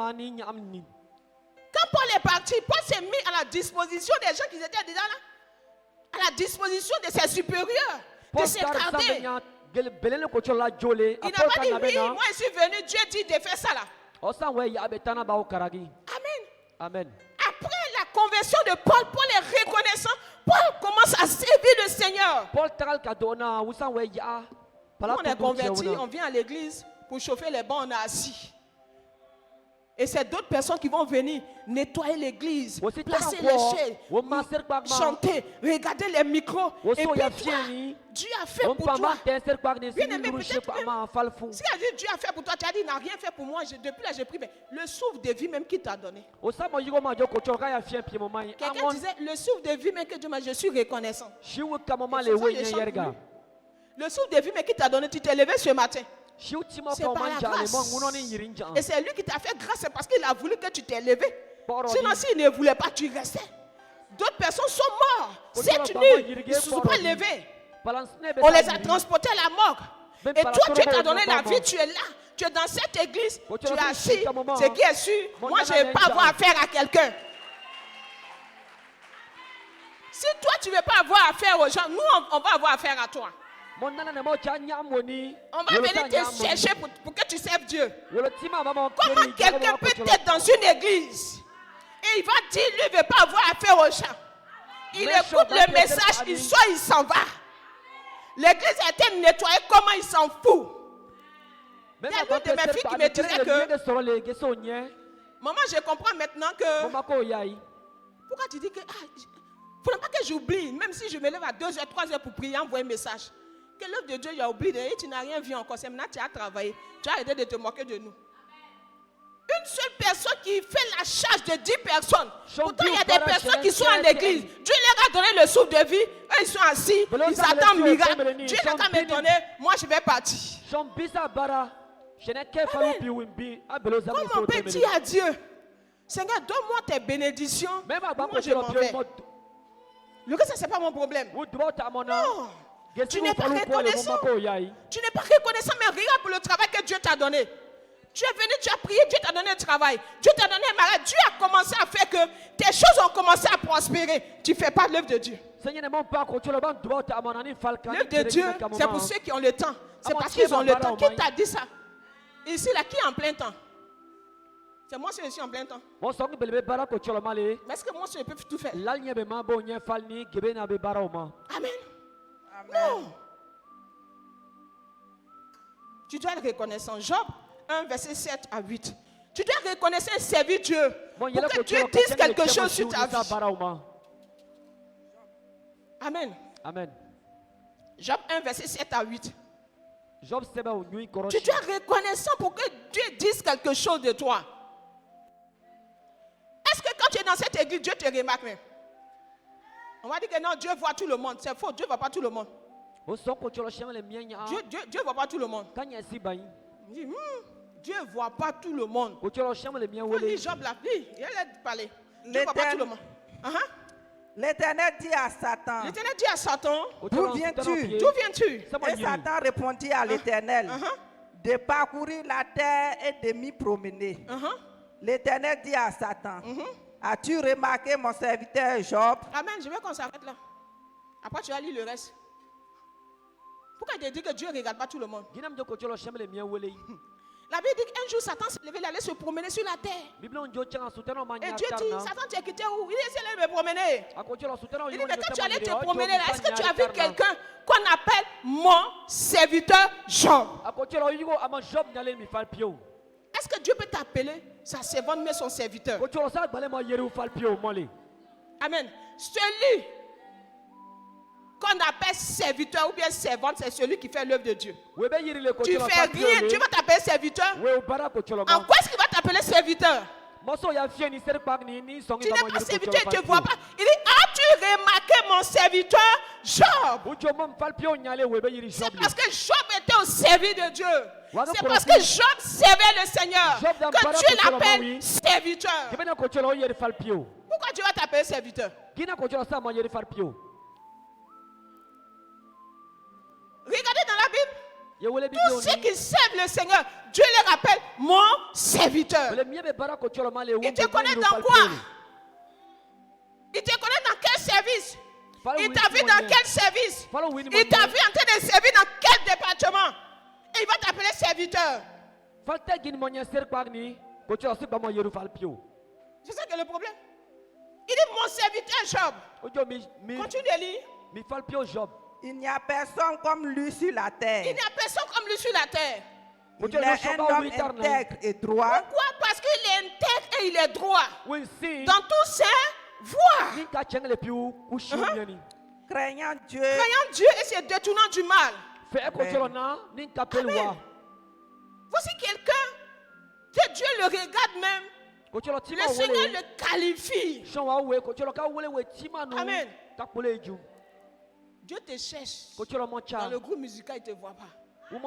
Quand Paul est parti, Paul s'est mis à la disposition des gens qui étaient déjà là. À la disposition de ses supérieurs. De ses gardés. Il n'a pas dit oui, moi je suis venu, Dieu dit de faire ça là. Amen. Amen. Après la conversion de Paul, Paul est reconnaissant. Paul commence à servir le Seigneur. On est converti, on vient à l'église pour chauffer les bancs, on est assis. Et c'est d'autres personnes qui vont venir nettoyer l'église, placer les chaises, chanter, regarder les micros. Et puis toi, Dieu a fait pour toi. Bien-aimé, peut-être même, si Dieu a fait pour toi, tu as dit, il n'a rien fait pour moi. Depuis là, j'ai pris mais le souffle de vie même qu'il t'a donné. Quelqu'un disait, le souffle de vie même que Dieu m'a, je suis reconnaissant. Le souffle de vie même qu'il t'a donné, tu t'es levé ce matin. C'est par la grâce. Et c'est lui qui t'a fait grâce, c'est parce qu'il a voulu que tu t'es levé. Sinon, s'il ne voulait pas, tu restais. D'autres personnes sont mortes. Cette nuit, ils ne se sont pas levés. On les a transportés à la morgue. Et toi, Dieu t'a donné la vie, tu es là. Tu es dans cette église, tu es assis. Ce qui est sûr, moi, je ne vais pas avoir affaire à quelqu'un. Si toi, tu ne veux pas avoir affaire aux gens, nous, on va avoir affaire à toi. On va venir te chercher pour que tu serves Dieu. Comment quelqu'un peut être dans une église et il va dire, lui ne veut pas avoir affaire aux gens. Il écoute le message, il sort, il s'en va. L'église a été nettoyée, comment il s'en fout? Il y a une de mes filles qui me disait que, maman, je comprends maintenant que, pourquoi tu dis que, il ne faudrait pas que j'oublie, même si je me lève à 2h, 3h pour prier, envoyer un message. Que l'œuvre de Dieu, il a oublié, et tu n'as rien vu encore. C'est maintenant que tu as travaillé. Tu as arrêté de te moquer de nous. Une seule personne qui fait la charge de 10 personnes. Pourtant, il y a des personnes qui sont en église. Dieu leur a donné le souffle de vie. Eux, ils sont assis. Ils attendent miracle. Dieu n'a qu'à me donner. Moi, je vais partir. Comment on peut dire à Dieu, Seigneur, donne-moi tes bénédictions. Moi, je m'en vais. Le reste, ce n'est pas mon problème. Non. Tu n'es pas reconnaissant. Tu n'es pas reconnaissant, mais regarde pour le travail que Dieu t'a donné. Tu es venu, tu as prié, Dieu t'a donné un travail. Dieu t'a donné un mariage. Dieu a commencé à faire que tes choses ont commencé à prospérer. Tu ne fais pas l'œuvre de Dieu. L'œuvre de Dieu, c'est pour ceux qui ont le temps. C'est parce qu'ils ont le temps. Qui t'a dit ça? Ici, là, qui est en plein temps? C'est moi, je suis en plein temps. Mais est-ce que moi, je peux tout faire? Amen. Non. Tu dois être reconnaissant. Job 1, verset 7 à 8. Tu dois reconnaître et servir Dieu. Pour que Dieu dise quelque chose sur ta vie. Amen. Amen. Job 1, verset 7 à 8. Tu dois être reconnaissant pour que Dieu dise quelque chose de toi. Est-ce que quand tu es dans cette église, Dieu te remarque même? On va dire que non, Dieu voit tout le monde. C'est faux, Dieu ne voit pas tout le monde. Dieu ne voit pas tout le monde. Dit, Dieu ne voit pas tout le monde. Lis Job là, lis, il a parlé. Dieu ne voit pas tout le monde. L'Éternel dit à Satan. L'Éternel dit à Satan. D'où viens-tu? D'où viens-tu? Et Satan répondit à l'Éternel. De parcourir la terre et de m'y promener. L'Éternel dit à Satan. As-tu remarqué mon serviteur Job? Amen. Je veux qu'on s'arrête là. Après, tu vas lire le reste. Pourquoi il te dit que Dieu ne regarde pas tout le monde? La Bible dit qu'un jour, Satan s'est levé, il allait se promener sur la terre. Et Dieu dit, Satan, tu es quitté où? Il dit, il allait me promener. Il dit, mais quand tu allais te promener là, est-ce que tu as vu quelqu'un qu'on appelle mon serviteur Job? Est-ce que Dieu peut t'appeler sa servante, mais son serviteur? Amen. Celui qu'on appelle serviteur ou bien servante, c'est celui qui fait l'œuvre de Dieu. Tu fais rien, Dieu va t'appeler serviteur. En quoi est-ce qu'il va t'appeler serviteur? Tu n'es pas serviteur, il ne te voit pas. Il dit, as-tu remarqué mon serviteur Job? C'est parce que Job était au service de Dieu. C'est parce que Job servait le Seigneur que Dieu l'appelle serviteur. Pourquoi Dieu va t'appeler serviteur? Regardez dans la Bible. Tous ceux qui servent le Seigneur, Dieu les rappelle mon serviteur. Il te connaît dans quoi? Il te connaît dans quel service? Il t'a vu dans quel service? Il t'a vu en train de servir dans quel département? Et il va t'appeler serviteur. C'est ça que le problème. Il dit mon serviteur Job. Continue de lire. Il n'y a personne comme lui sur la terre. Il n'y a personne comme lui sur la terre. Il est un homme intègre et droit. Pourquoi? Parce qu'il est intègre et il est droit. Dans tous ses voies. Craignant Dieu. Craignant Dieu et se détournant du mal. Amen. Voici quelqu'un que Dieu le regarde même. Le Seigneur le qualifie. Amen. Dieu te cherche. Dans le groupe musical, il ne te voit pas. Dieu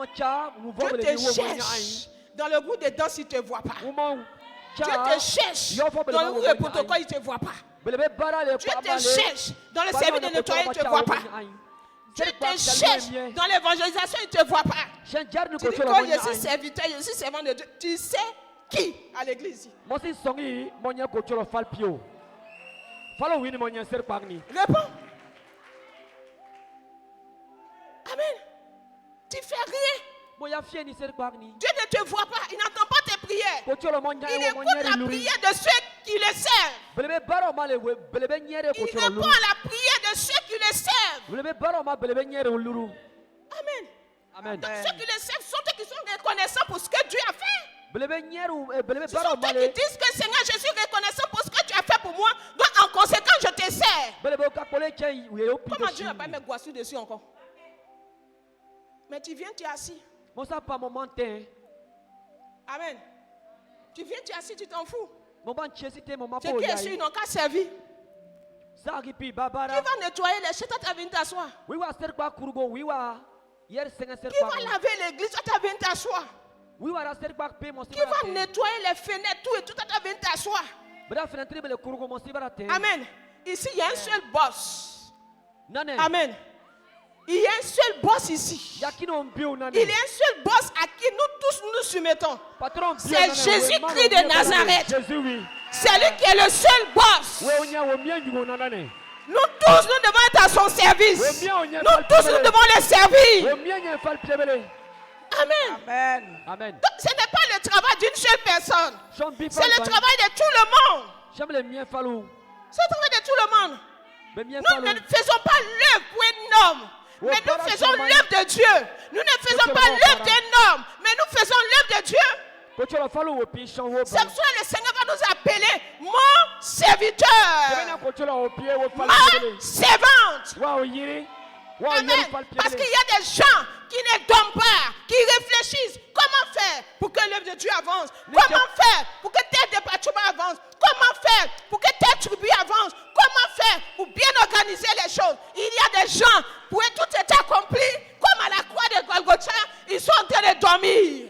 te cherche. Dans le groupe de danse, il ne te voit pas. Dieu te cherche. Dans le groupe de protocole, il ne te voit pas. Dieu te cherche. Dans le service de nettoyage, il ne te voit pas. Dieu te cherche. Dans l'évangélisation, il ne te voit pas. Tu dis quand je suis serviteur, je suis servant de Dieu. Tu sais qui à l'église? Réponds. Amen. Tu fais rien. Dieu ne te voit pas. Il n'entend pas tes prières. Il écoute la prière de ceux qui le servent. Il répond à la prière de ceux qui le servent. Amen. Amen. Donc ceux qui le servent sont ceux qui sont reconnaissants pour ce que Dieu a fait. Ce sont ceux qui disent que Seigneur, je suis reconnaissant pour ce que tu as fait pour moi. Donc en conséquence, je te sers. Comment Dieu n'a pas mis Guassou dessus encore? Mais tu viens, tu es assis. Amen. Tu viens, tu es assis, tu t'en fous. Ceux qui est sûr, ils n'ont qu'à servir. Qui va nettoyer les chaises, toi tu as venu t'asseoir. Qui va laver l'église, toi tu as venu t'asseoir. Qui va nettoyer les fenêtres, tout et tout, toi tu as venu t'asseoir. Amen. Ici, il y a un seul boss. Amen. Il y a un seul boss ici. Il y a un seul boss à qui nous tous nous soumettons. C'est Jésus-Christ de Nazareth. C'est lui qui est le seul boss. Nous tous, nous devons être à son service. Nous tous, nous devons le servir. Amen. Amen. Donc, ce n'est pas le travail d'une seule personne. C'est le travail de tout le monde. C'est le travail de tout le monde. Nous ne faisons pas l'œuvre pour un homme. Mais nous faisons l'œuvre de Dieu. Nous ne faisons pas l'œuvre d'un homme, mais nous faisons l'œuvre de Dieu. C'est pour ça que le Seigneur va nous appeler mon serviteur, ma servante. Amen. Parce qu'il y a des gens qui ne dorment pas, qui réfléchissent. Comment faire pour que l'œuvre de Dieu avance? Comment faire pour que tel département avance? Comment faire pour que tel tribu avance? Comment faire pour bien organiser les choses? Il y a des gens pour que tout est accompli, comme à la croix de Golgotha, ils sont en train de dormir.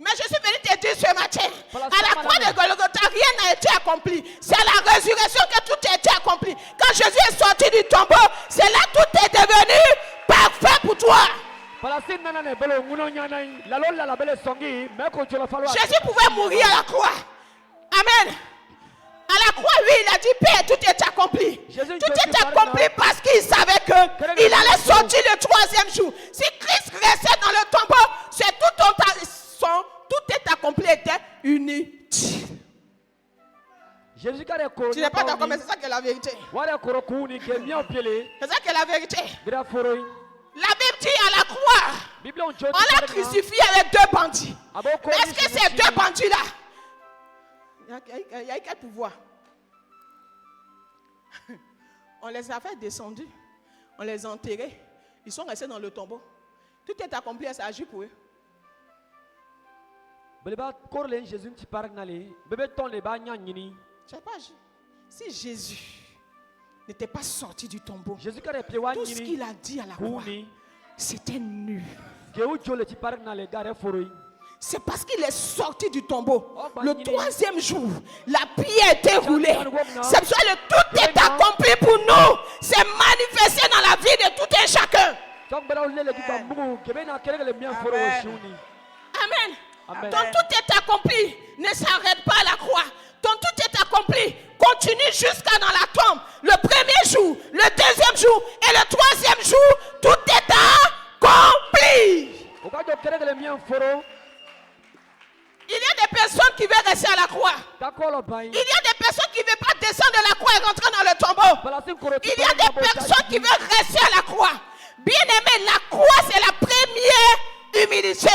Mais je suis venu te dire ce matin, à la croix de Golgotha, rien n'a été accompli. C'est à la résurrection que tout a été accompli. Quand Jésus est sorti du tombeau, c'est là que tout est devenu parfait pour toi. Jésus pouvait mourir à la croix. Amen. À la croix, oui, dit, Père, tout est accompli. Tout est accompli parce qu'il savait qu'il allait sortir le troisième jour. Si Christ restait dans le tombeau, tout est accompli, était inutile. Tu n'es pas d'accord, mais c'est ça qui est la vérité. C'est ça qui est la vérité. La Bible dit à la croix, on l'a crucifié avec 2 bandits. Mais est-ce que ces 2 bandits-là, il y a quel pouvoir? On les a fait descendre, on les a enterrés, ils sont restés dans le tombeau. Tout est accompli et ça agit pour eux. Si Jésus n'était pas sorti du tombeau, tout ce qu'il a dit à la croix, c'était nul. C'est parce qu'il est sorti du tombeau. Le troisième jour, la pierre était roulée. C'est pour ça que tout est accompli pour nous. C'est manifesté dans la vie de tout un chacun. Amen. Amen. Donc tout est accompli. Ne s'arrête pas à la croix. Donc tout est accompli. Continue jusqu'à dans la tombe. Le premier jour, le deuxième jour et le troisième jour, tout est accompli. Il y a des personnes qui veulent rester à la croix. Il y a des personnes qui ne veulent pas descendre de la croix et rentrer dans le tombeau. Il y a des personnes qui veulent rester à la croix. Bien aimé, la croix c'est la première humilité.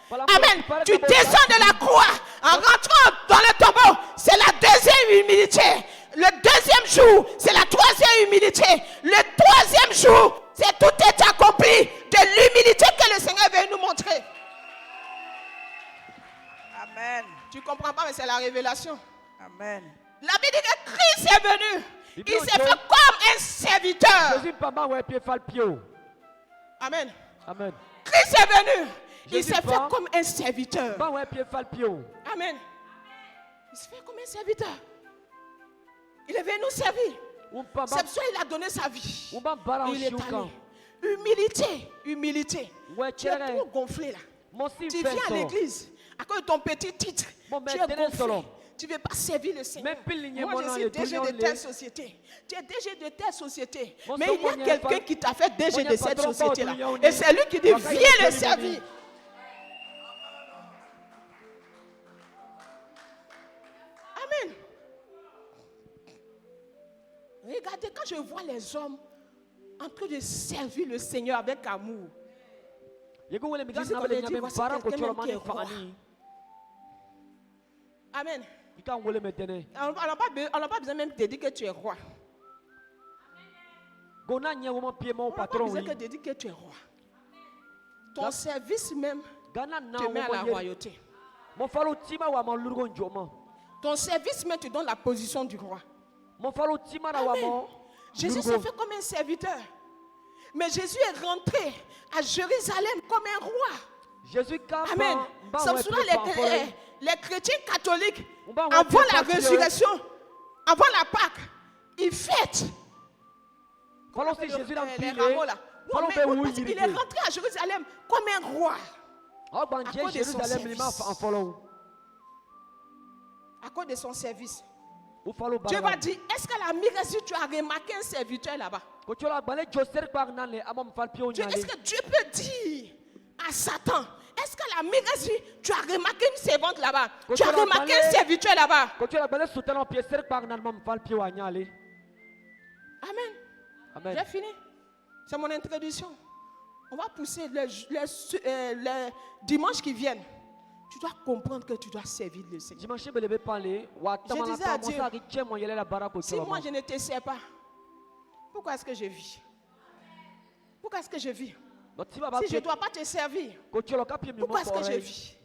Amen. Tu descends de la croix en rentrant dans le tombeau. C'est la deuxième humilité. Le deuxième jour, c'est la troisième humilité. Le troisième jour, c'est tout est accompli de l'humilité que le Seigneur veut nous montrer. Amen. Tu comprends pas, mais c'est la révélation. Amen. La Bible dit que Christ est venu. Il s'est fait comme un serviteur. Amen. Amen. Christ est venu. Il s'est fait comme un serviteur. Amen. Il s'est fait comme un serviteur. Il est venu nous servir. C'est pour ça qu'il a donné sa vie. Il est allé. Humilité. Humilité. Tu es trop gonflé là. Tu viens à l'église. À cause de ton petit titre, tu es gonflé. Tu ne veux pas servir le Seigneur. Moi, je suis DG de telle société. Tu es DG de telle société. Mais il y a quelqu'un qui t'a fait DG de cette société-là. Et c'est lui qui dit, viens le servir. Amen. Regardez, quand je vois les hommes en train de servir le Seigneur avec amour, je sais qu'on les dit, voici quelqu'un qui est roi. Amen. On n'a pas besoin même de te dire que tu es roi. On n'a pas besoin de te dire que tu es roi. Ton service même te met à la royauté. Ton service même te donne la position du roi. Amen. Jésus s'est fait comme un serviteur. Mais Jésus est rentré à Jérusalem comme un roi. Amen. C'est pour cela les chrétiens catholiques, avant la résurrection, avant la Pâque, ils fêtent. Les rameaux là. Non, il est rentré à Jérusalem comme un roi. À cause de son service. À cause de son service. Dieu va dire, est-ce qu'à la miracle tu as remarqué un serviteur là-bas? Est-ce que Dieu peut dire à Satan, est-ce qu'à la miracle tu as remarqué une servante là-bas? Tu as remarqué un serviteur là-bas? Amen. Amen. J'ai fini. C'est mon introduction. On va pousser les dimanches qui viennent. Tu dois comprendre que tu dois servir le Seigneur. Je disais à Dieu, si moi je ne te sers pas, pourquoi est-ce que je vis? Pourquoi est-ce que je vis? Si je ne dois pas te servir, pourquoi est-ce que je vis?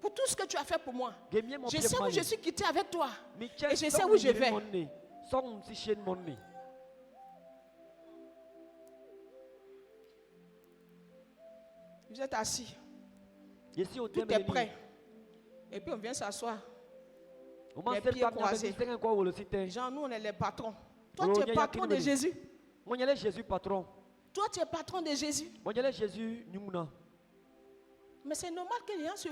Pour tout ce que tu as fait pour moi. Je sais où je suis quitté avec toi. Et je sais où je vais. Vous êtes assis. Tout est prêt. Et puis on vient s'asseoir. Les pieds croisés. Jean, nous on est les patrons. Toi tu es patron de Jésus. Toi tu es patron de Jésus. Mais c'est normal que les gens se...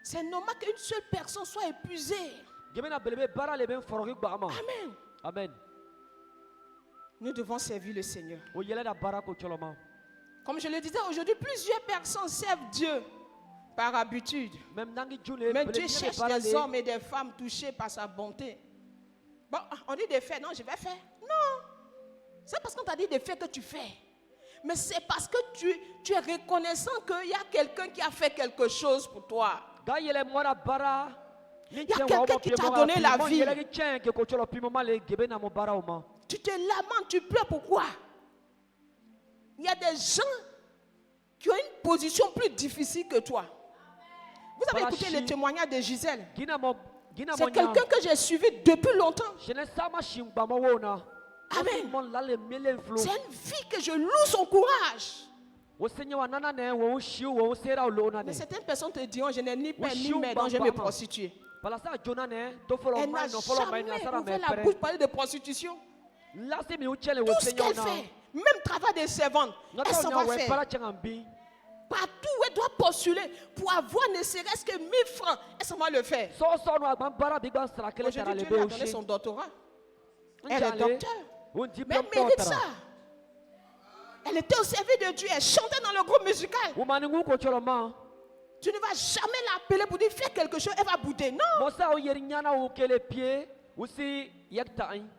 C'est normal qu'une seule personne soit épuisée. Amen. Amen. Nous devons servir le Seigneur. Comme je le disais aujourd'hui, plusieurs personnes servent Dieu par habitude. Même Dieu cherche des hommes et des femmes touchés par sa bonté. Bon, on dit de faire, non, je vais faire. Non, c'est parce qu'on t'a dit de faire que tu fais. Mais c'est parce que tu es reconnaissant qu'il y a quelqu'un qui a fait quelque chose pour toi. Il y a quelqu'un qui t'a donné la vie. Tu te lamentes, tu pleures, pourquoi? Il y a des gens qui ont une position plus difficile que toi. Vous avez écouté le témoignage de Gisèle. C'est quelqu'un que j'ai suivi depuis longtemps. Amen. C'est une fille que je loue son courage. Mais certaines personnes te diront, je n'ai ni père ni mère, donc je vais me prostituer. Elle n'a jamais ouvert la bouche pour parler de prostitution. Tout ce qu'elle fait, même travail de servante, elle s'en va faire. Partout où elle doit postuler pour avoir ne serait-ce que 1000 francs, elle s'en va le faire. Aujourd'hui, Dieu lui a donné son doctorat. Elle est docteur. Mais elle mérite ça. Elle était au service de Dieu, elle chantait dans le groupe musical. Tu ne vas jamais l'appeler pour dire fais quelque chose, elle va bouder. Non.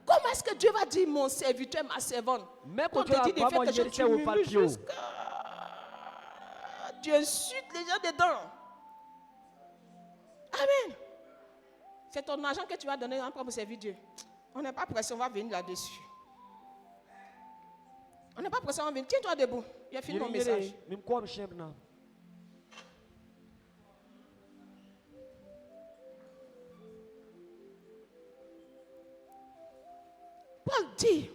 Comment est-ce que Dieu va dire mon serviteur, ma servante? Quand on te dit de faire quelque chose, tu murmures jusqu'à... Tu insultes les gens dedans. Amen. C'est ton argent que tu vas donner pour servir Dieu. On n'est pas pressé, on va venir là-dessus. On n'est pas pressé, on va venir. Tiens-toi debout. Il a fini mon message. Paul dit,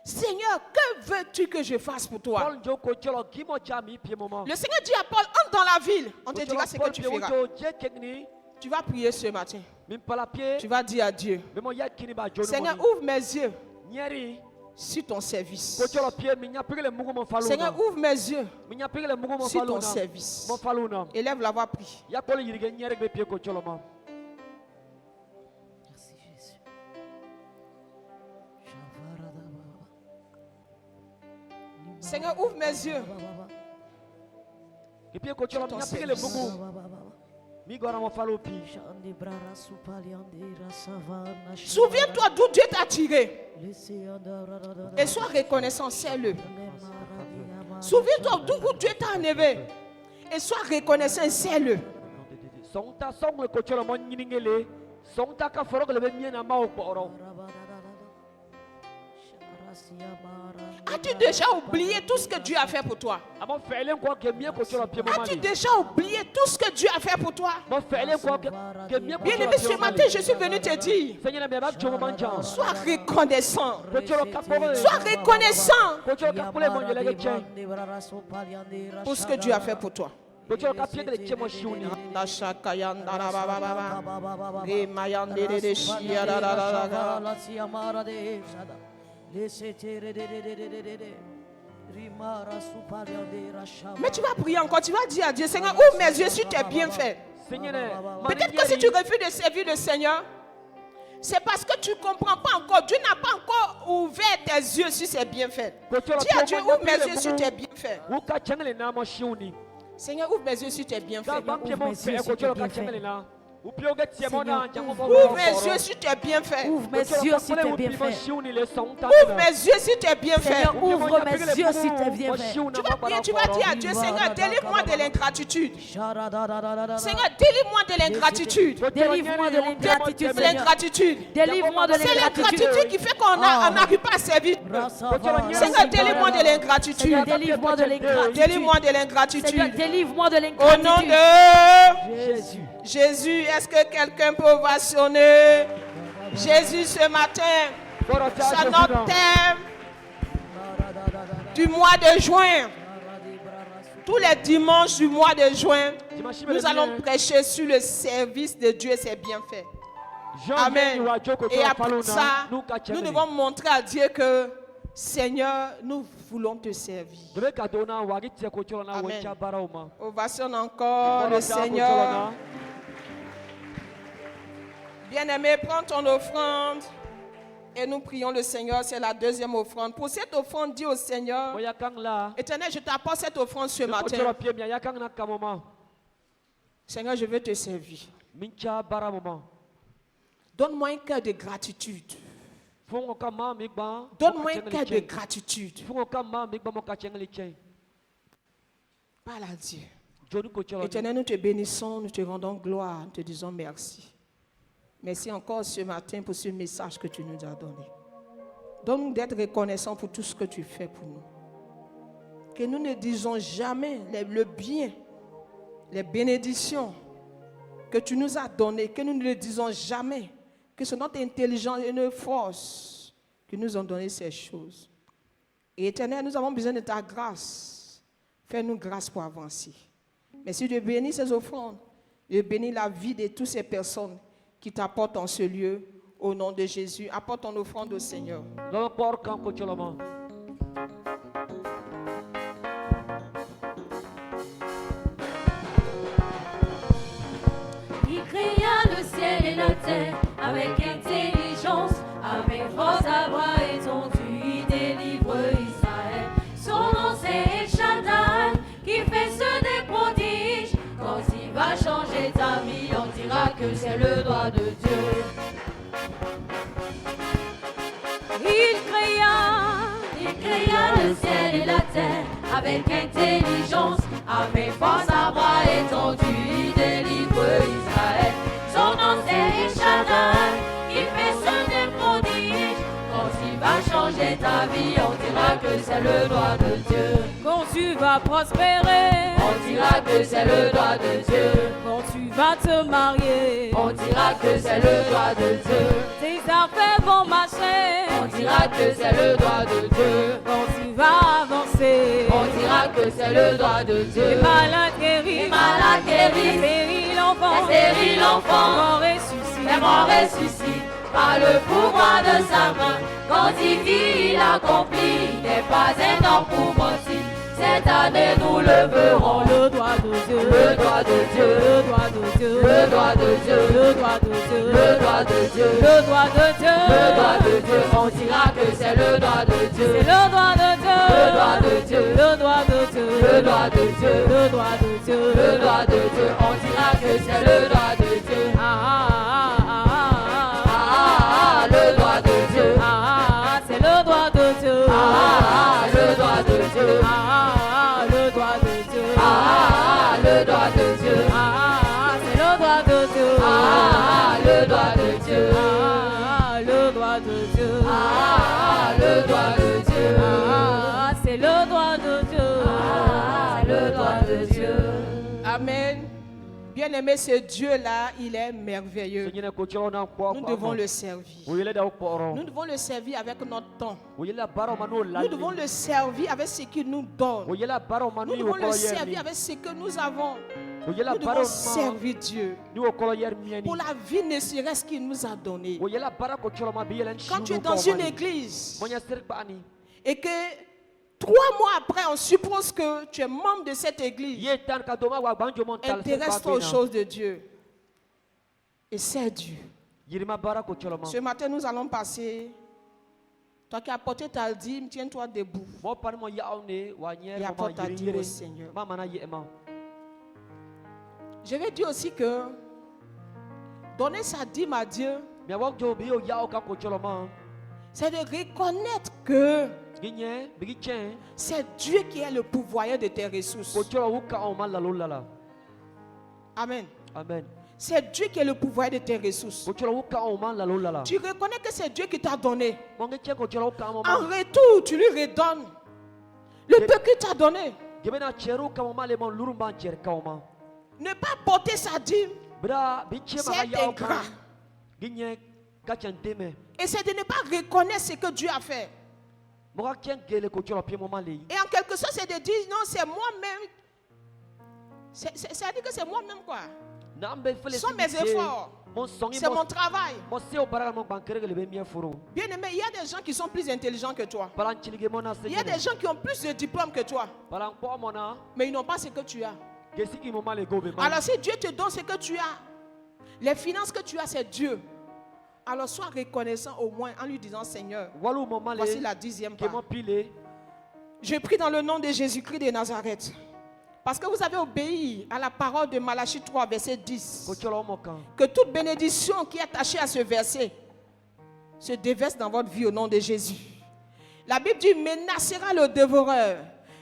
Seigneur, que veux-tu que je fasse pour toi? Le Seigneur dit à Paul, entre dans la ville. On te dira ce que tu feras. Tu vas prier ce matin. Tu vas dire à Dieu, Seigneur, ouvre mes yeux sur ton service. Seigneur, ouvre mes yeux sur ton service. Élève la voix, prie. Seigneur, ouvre mes yeux. Souviens-toi d'où Dieu t'a tiré. Et sois reconnaissant, sais-le. Souviens-toi d'où Dieu t'a enlevé. Et sois reconnaissant, sais-le. As-tu déjà oublié tout ce que Dieu a fait pour toi? As-tu déjà oublié tout ce que Dieu a fait pour toi? Bien-aimé, ce matin, je suis venu te dire, sois reconnaissant. Sois reconnaissant pour ce que Dieu a fait pour toi. Mais tu vas prier encore, tu vas dire à Dieu, Seigneur, ouvre mes yeux sur tes bienfaits. Peut-être que si tu refuses de servir le Seigneur, c'est parce que tu ne comprends pas encore. Dieu n'a pas encore ouvert tes yeux sur ses bienfaits. Dis à Dieu, ouvre mes yeux sur tes bienfaits. Seigneur, ouvre mes yeux sur tes bienfaits. Ouvre mes yeux sur tes bienfaits. Ouvre mes yeux sur tes bienfaits. Ouvre mes yeux sur tes bienfaits. Ouvre mes yeux sur tes bienfaits. Tu vas prier, tu vas dire à Dieu, Seigneur, délivre-moi de l'ingratitude. Seigneur, délivre-moi de l'ingratitude. Délivre-moi de l'ingratitude. Délivre-moi de l'ingratitude. C'est l'ingratitude qui fait qu'on n'arrive pas à servir. Seigneur, délivre-moi de l'ingratitude. Délivre-moi de l'ingratitude. Délivre-moi de l'ingratitude. Délivre-moi de l'ingratitude. Au nom de Jésus, est-ce que quelqu'un peut ovationner Jésus ce matin? C'est notre thème du mois de juin. Tous les dimanches du mois de juin, nous allons prêcher sur le service de Dieu et ses bienfaits. Amen. Et après ça, nous devons montrer à Dieu que, Seigneur, nous voulons te servir. Amen. Ovation encore le Seigneur. Bien-aimé, prends ton offrande et nous prions le Seigneur. C'est la deuxième offrande. Pour cette offrande, dis au Seigneur, Éternel, je t'apporte cette offrande ce matin. Seigneur, je veux te servir. Donne-moi un cœur de gratitude. Donne-moi un cœur de gratitude. Parle à Dieu. Éternel, nous te bénissons, nous te rendons gloire, nous te disons merci. Merci encore ce matin pour ce message que tu nous as donné. Donne-nous d'être reconnaissants pour tout ce que tu fais pour nous. Que nous ne disons jamais le bien, les bénédictions que tu nous as données, que nous ne le disons jamais, que c'est notre intelligence et notre force qui nous ont donné ces choses. Et Éternel, nous avons besoin de ta grâce. Fais-nous grâce pour avancer. Merci de bénir ces offrandes, de bénir la vie de toutes ces personnes qui t'apportent en ce lieu. Au nom de Jésus, apporte ton offrande au Seigneur. Il créa le ciel et la terre avec intelligence, avec force à bras étendus, il délivre Israël. Son nom c'est El Shaddai, qui fait ceux des prodiges. Quand il va changer ta vie, on dira que c'est le doigt de Dieu. Il créa le ciel et la terre avec intelligence, avec force à bras étendus, il délivre Israël. Son nom c'est El Shaddai, qui fait ceux des prodiges. Quand il va changer ta vie, on dira que c'est le doigt de Dieu. Quand tu vas prospérer, on dira que c'est le doigt de Dieu. quand tu vas te marier, On dira que c'est le doigt de Dieu. tes affaires vont marcher, On dira que c'est le doigt de Dieu. quand tu vas avancer, On dira que c'est le doigt de Dieu. les malades guéris, Les malades guéris, stériles enfants, les stériles enfants, morts ressuscitent, les morts ressuscitent par le pouvoir de sa main. Quand il dit, il accomplit, il n'est pas un homme pour mentir. Cette année, nous le verrons. le doigt de Dieu, Le doigt de Dieu, le doigt de Dieu, le doigt de Dieu, le doigt de Dieu, le doigt de Dieu, le doigt de Dieu, le doigt de Dieu. On dira que c'est le doigt de Dieu. c'est le doigt de Dieu, Le doigt de Dieu, le doigt de Dieu, le doigt de Dieu, le doigt de Dieu, le doigt de Dieu. On dira que c'est le doigt de Dieu. Ah, le doigt de Dieu. C'est le doigt de Dieu, Ah, le doigt de Dieu. le doigt de Dieu, Ah, le doigt de Dieu. c'est le doigt de Dieu, Ah, le doigt de Dieu. le doigt de Dieu, Ah, le doigt de Dieu. c'est le doigt de Dieu, Ah, le doigt de Dieu. Amen. Bien-aimé, ce Dieu-là, il est merveilleux. Nous devons le servir. Nous devons le servir avec notre temps. Nous devons le servir avec ce qu'il nous donne. Nous devons le servir avec ce que nous avons. Nous devons servir Dieu pour la vie ne serait-ce qu'il nous a donnée. Quand tu es dans une église et que 3 mois après, on suppose que tu es membre de cette église, intéresse-toi aux choses de Dieu et sers Dieu. Ce matin, nous allons passer. Toi qui as porté ta dîme, tiens-toi debout et apporte ta dîme au Seigneur. Je vais dire aussi que donner sa dîme à Dieu, c'est de reconnaître que c'est Dieu qui est le pourvoyeur de tes ressources. Amen. Amen. C'est Dieu qui est le pourvoyeur de tes ressources. Tu reconnais que c'est Dieu qui t'a donné. En retour, tu lui redonnes le peu qu'il t'a donné. Ne pas porter sa dîme, c'est ingrat. Et c'est de ne pas reconnaître ce que Dieu a fait. Et en quelque sorte, c'est de dire non, c'est moi-même. C'est-à-dire que c'est moi-même quoi. Ce sont mes efforts. C'est mon travail. Bien aimé, il y a des gens qui sont plus intelligents que toi. Il y a des gens qui ont plus de diplômes que toi. Mais ils n'ont pas ce que tu as. Alors si Dieu te donne ce que tu as, les finances que tu as, c'est Dieu. Alors sois reconnaissant au moins en lui disant Seigneur, voici la 10e part. Je prie dans le nom de Jésus-Christ de Nazareth. Parce que vous avez obéi à la parole de Malachie 3, verset 10. Que toute bénédiction qui est attachée à ce verset se déverse dans votre vie au nom de Jésus. La Bible dit, menacera le dévoreur.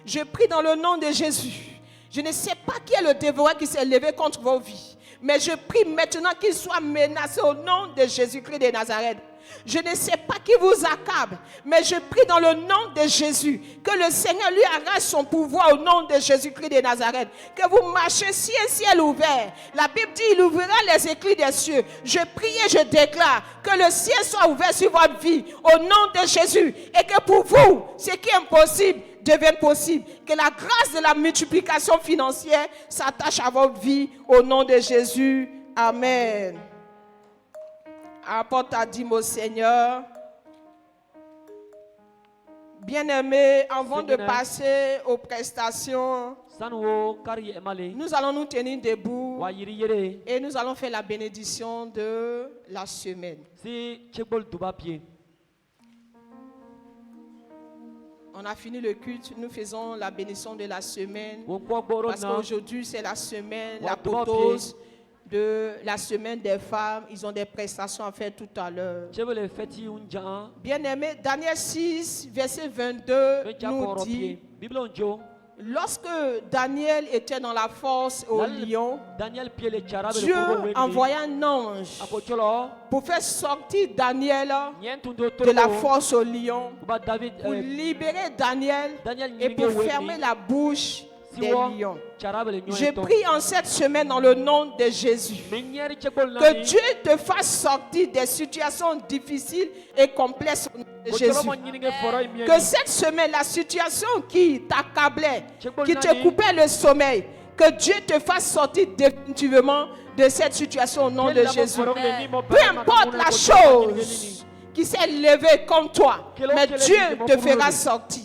Je prie dans le nom de Jésus. Je ne sais pas qui est le dévoreur qui s'est levé contre vos vies. Mais je prie maintenant qu'il soit menacé au nom de Jésus-Christ de Nazareth. Je ne sais pas qui vous accable, mais je prie dans le nom de Jésus que le Seigneur lui arrache son pouvoir au nom de Jésus-Christ de Nazareth. Que vous marchez ciel ouvert. La Bible dit, il ouvrira les éclats des cieux. Je prie et je déclare que le ciel soit ouvert sur votre vie au nom de Jésus. Et que pour vous, ce qui est impossible devienne possible. Que la grâce de la multiplication financière s'attache à votre vie au nom de Jésus. Amen. Apporte ta dîme au Seigneur. Bien-aimés, avant de passer aux prestations, nous allons nous tenir debout et nous allons faire la bénédiction de la semaine. On a fini le culte, nous faisons la bénédiction de la semaine parce qu'aujourd'hui c'est la semaine, la potose de la semaine des femmes. Ils ont des prestations à faire tout à l'heure. Bien-aimé, Daniel 6, verset 22 nous dit, lorsque Daniel était dans la force au lion, Dieu envoya un ange pour faire sortir Daniel de la force au lion, pour libérer Daniel et pour fermer la bouche des lions. Je prie en cette semaine dans le nom de Jésus que Dieu te fasse sortir des situations difficiles et complexes au nom de Jésus. Que cette semaine, la situation qui t'accablait, qui te coupait le sommeil, que Dieu te fasse sortir définitivement de cette situation au nom de Jésus. Peu importe la chose qui s'est levée contre toi, mais Dieu te fera sortir.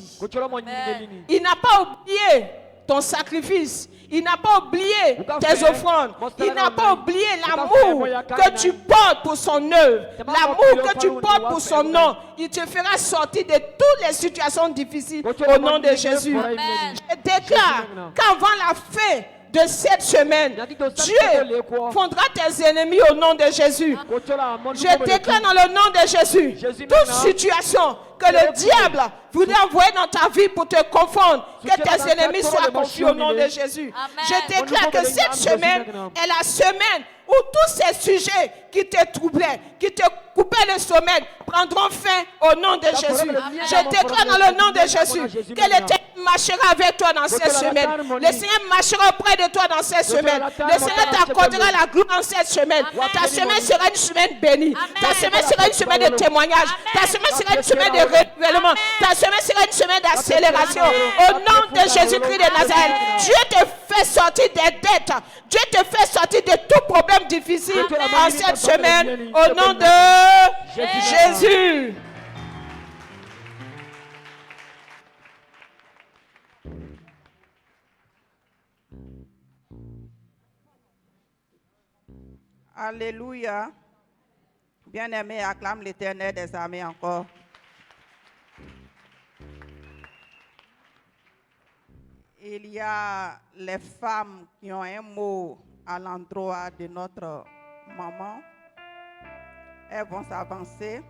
Il n'a pas oublié ton sacrifice. Il n'a pas oublié tes offrandes. Il n'a pas oublié l'amour que tu portes pour son œuvre. L'amour que tu portes pour son nom. Il te fera sortir de toutes les situations difficiles au nom de Jésus. Je déclare qu'avant la fin de cette semaine, Dieu fondra tes ennemis au nom de Jésus. Je déclare dans le nom de Jésus toute situation que le diable voudrait envoyer dans ta vie pour te confondre, que tes ennemis soient confus au nom de Jésus. Je déclare que cette semaine est la semaine où tous ces sujets qui te troublaient, qui te coupaient le sommeil, prendront fin au nom de Jésus. Je déclare dans le nom de Jésus que l'Éternel marchera avec toi dans cette semaine. Le Seigneur marchera auprès de toi dans cette semaine. Le Seigneur t'accordera la gloire dans cette semaine. Ta semaine sera une semaine bénie. Ta semaine sera une semaine de témoignage. Ta semaine sera une semaine de renouvellement. Ta semaine sera une semaine d'accélération. Au nom de Jésus-Christ de Nazareth, Dieu te fait sortir des dettes. Dieu te fait sortir de tout problème difficile en cette semaine. Au nom de Jésus. Alléluia. Bien-aimé, acclame l'Éternel des armées encore. Il y a les femmes qui ont un mot à l'endroit de notre maman. Elles vont s'avancer.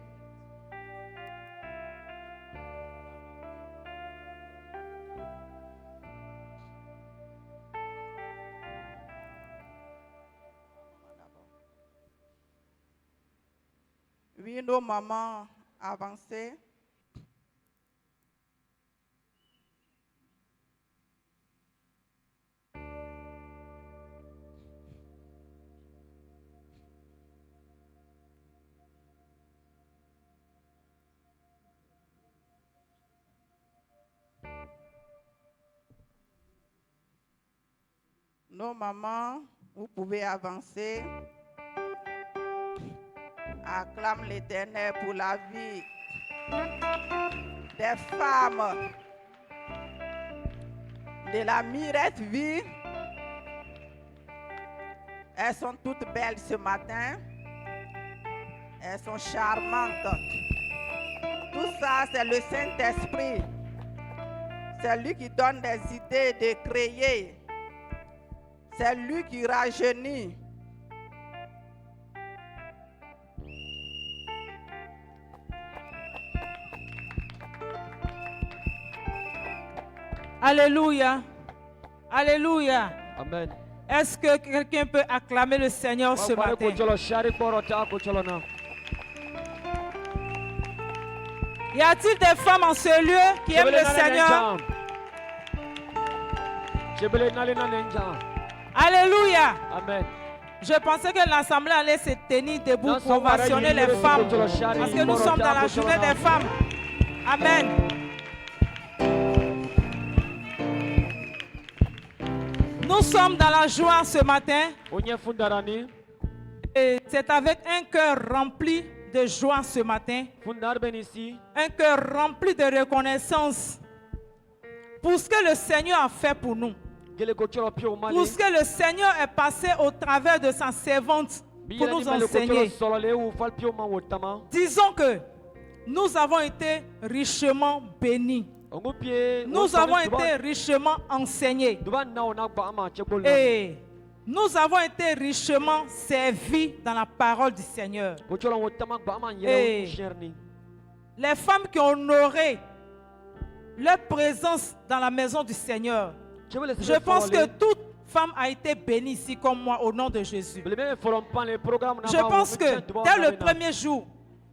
Oui, nos mamans avancées. Nos mamans, vous pouvez avancer. Acclame l'Éternel pour la vie des femmes de la Mirette Vie. Elles sont toutes belles ce matin. Elles sont charmantes. Tout ça, c'est le Saint-Esprit. C'est lui qui donne des idées de créer. C'est lui qui rajeunit. Alléluia. Alléluia. Amen. Est-ce que quelqu'un peut acclamer le Seigneur ce matin? Y a-t-il des femmes en ce lieu qui aiment le Seigneur? Alléluia. Amen. Je pensais que l'assemblée allait se tenir debout pour ovationner les femmes. Parce que nous sommes dans la journée des femmes. Amen. Nous sommes dans la joie ce matin. Et c'est avec un cœur rempli de joie ce matin. Un cœur rempli de reconnaissance pour ce que le Seigneur a fait pour nous. Pour ce que le Seigneur est passé au travers de sa servante pour nous enseigner. Disons que nous avons été richement bénis. Nous avons été richement enseignés. Et nous avons été richement servis dans la parole du Seigneur. Et les femmes qui ont honoré leur présence dans la maison du Seigneur, je pense que toute femme a été bénie ici comme moi au nom de Jésus. Je pense que dès le premier jour,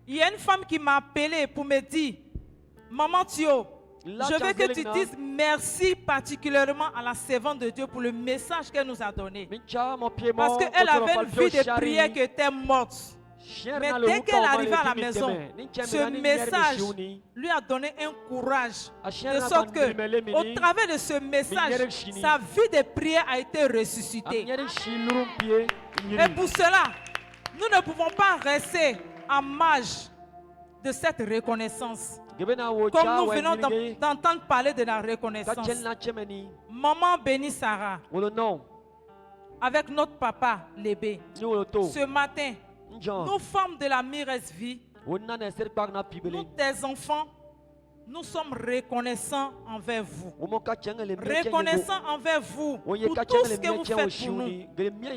il y a une femme qui m'a appelé pour me dire, Maman Thio, je veux que tu dises merci particulièrement à la servante de Dieu pour le message qu'elle nous a donné. Parce qu'elle avait une vie de prière qui était morte. Mais dès qu'elle arrivait à la maison, ce message lui a donné un courage. De sorte que, au travers de ce message, sa vie de prière a été ressuscitée. Et pour cela, nous ne pouvons pas rester en marge de cette reconnaissance. Comme nous venons d'entendre parler de la reconnaissance. Maman bénie Sarah, avec notre papa Lébé, ce matin, nous femmes de la Mires Vie, nous tes enfants, nous sommes reconnaissants envers vous. Reconnaissants envers vous pour tout ce que vous faites pour nous.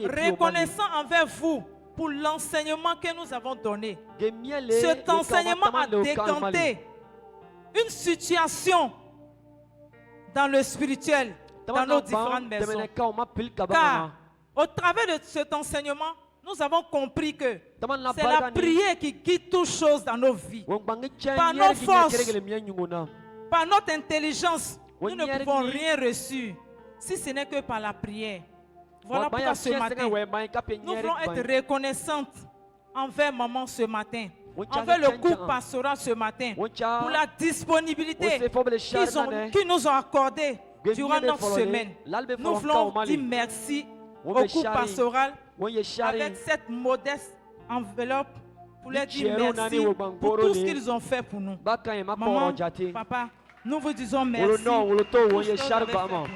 Reconnaissants envers vous pour l'enseignement que nous avons donné. Cet enseignement a décanté une situation dans le spirituel, dans nos différentes maisons. Car au travers de cet enseignement, nous avons compris que c'est la prière qui guide toutes choses dans nos vies. Par nos forces, par notre intelligence, nous ne pouvons rien reçu si ce n'est que par la prière. Voilà pourquoi ce matin, nous voulons être reconnaissantes envers maman ce matin, envers le groupe pastoral ce matin, pour la disponibilité qu'ils nous ont accordée durant notre semaine. Nous voulons dire merci au groupe pastoral avec cette modeste enveloppe pour leur dire merci pour tout ce qu'ils ont fait pour nous. Maman, papa, nous vous disons merci pour ce que vous avez fait pour nous.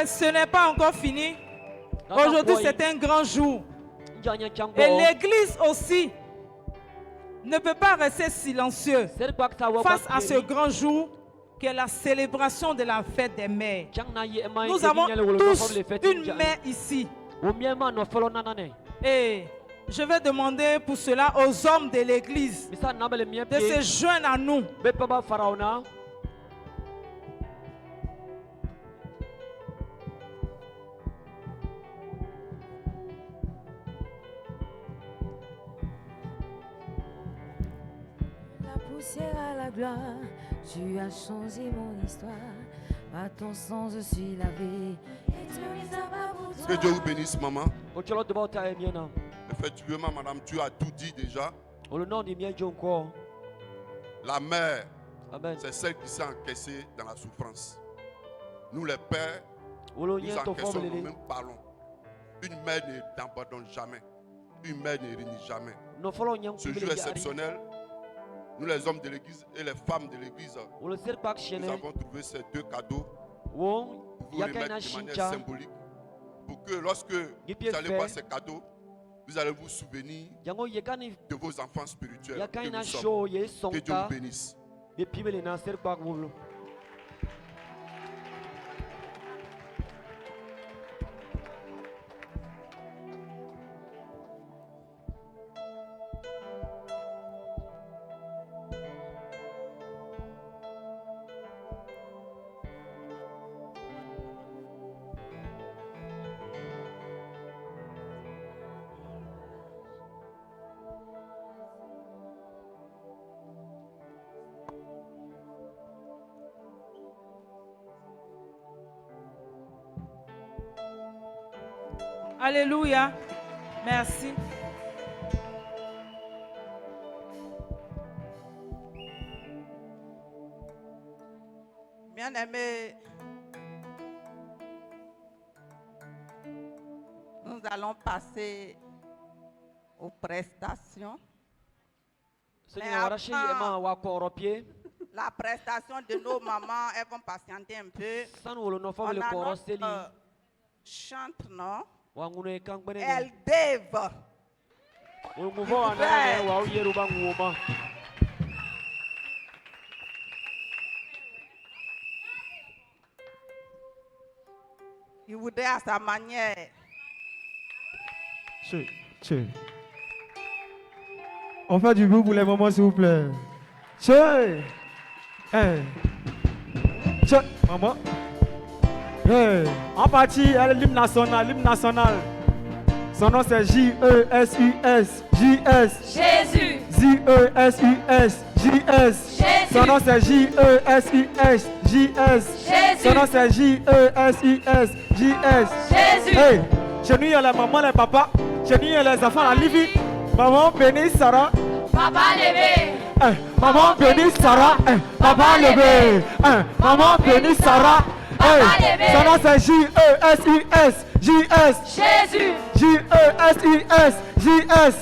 Ce n'est pas encore fini. Aujourd'hui, c'est un grand jour. Et l'Église aussi ne peut pas rester silencieux face à ce grand jour qui est la célébration de la fête des mères. Nous avons tous une mère ici. Et Je vais demander pour cela aux hommes de l'église de se joindre à nous. La poussière à la gloire, tu as changé mon histoire. À ton sang, je suis lavé. Et tu les as pas pour toi. Que Dieu vous bénisse, maman. Effectivement, madame, tu as tout dit déjà. La mère, c'est celle qui s'est encaissée dans la souffrance. Nous, les pères, nous encaissons, nous même parlons. Une mère n'abandonne jamais. Une mère ne renie jamais. Ce jour exceptionnel, nous les hommes de l'église et les femmes de l'église, nous avons trouvé ces deux cadeaux pour vous remettre de manière symbolique. Pour que lorsque vous allez voir ces cadeaux, vous allez vous souvenir de vos enfants spirituels que nous sommes. Que Dieu vous bénisse. Alléluia. Merci. Bien-aimés, nous allons passer aux prestations. Mais avant, la prestation de nos mamans, elles vont patienter un peu. On a notre chante, non? Elle dève. Il voudrait à sa manière. On fait du bruit pour les moments, s'il vous plaît. Maman. En partie, elle est l'hymne national. Son nom c'est J-E-S-U-S. J-S. Jésus. J-E-S-U-S. J-S. Jésus. Son nom c'est J-E-S-U-S. J-S. Jésus. Son nom c'est J-E-S-U-S. J-S. Jésus. Hey, chez nous il y a la maman, les papas. Chez nous il y a les enfants, la Livie. Maman bénisse Sarah. Papa levé. Maman bénisse Sarah. Papa levé. Maman bénisse Sarah. Son nom c'est J-E-S-U-S. J-S. Jésus. J-E-S-U-S. J-S.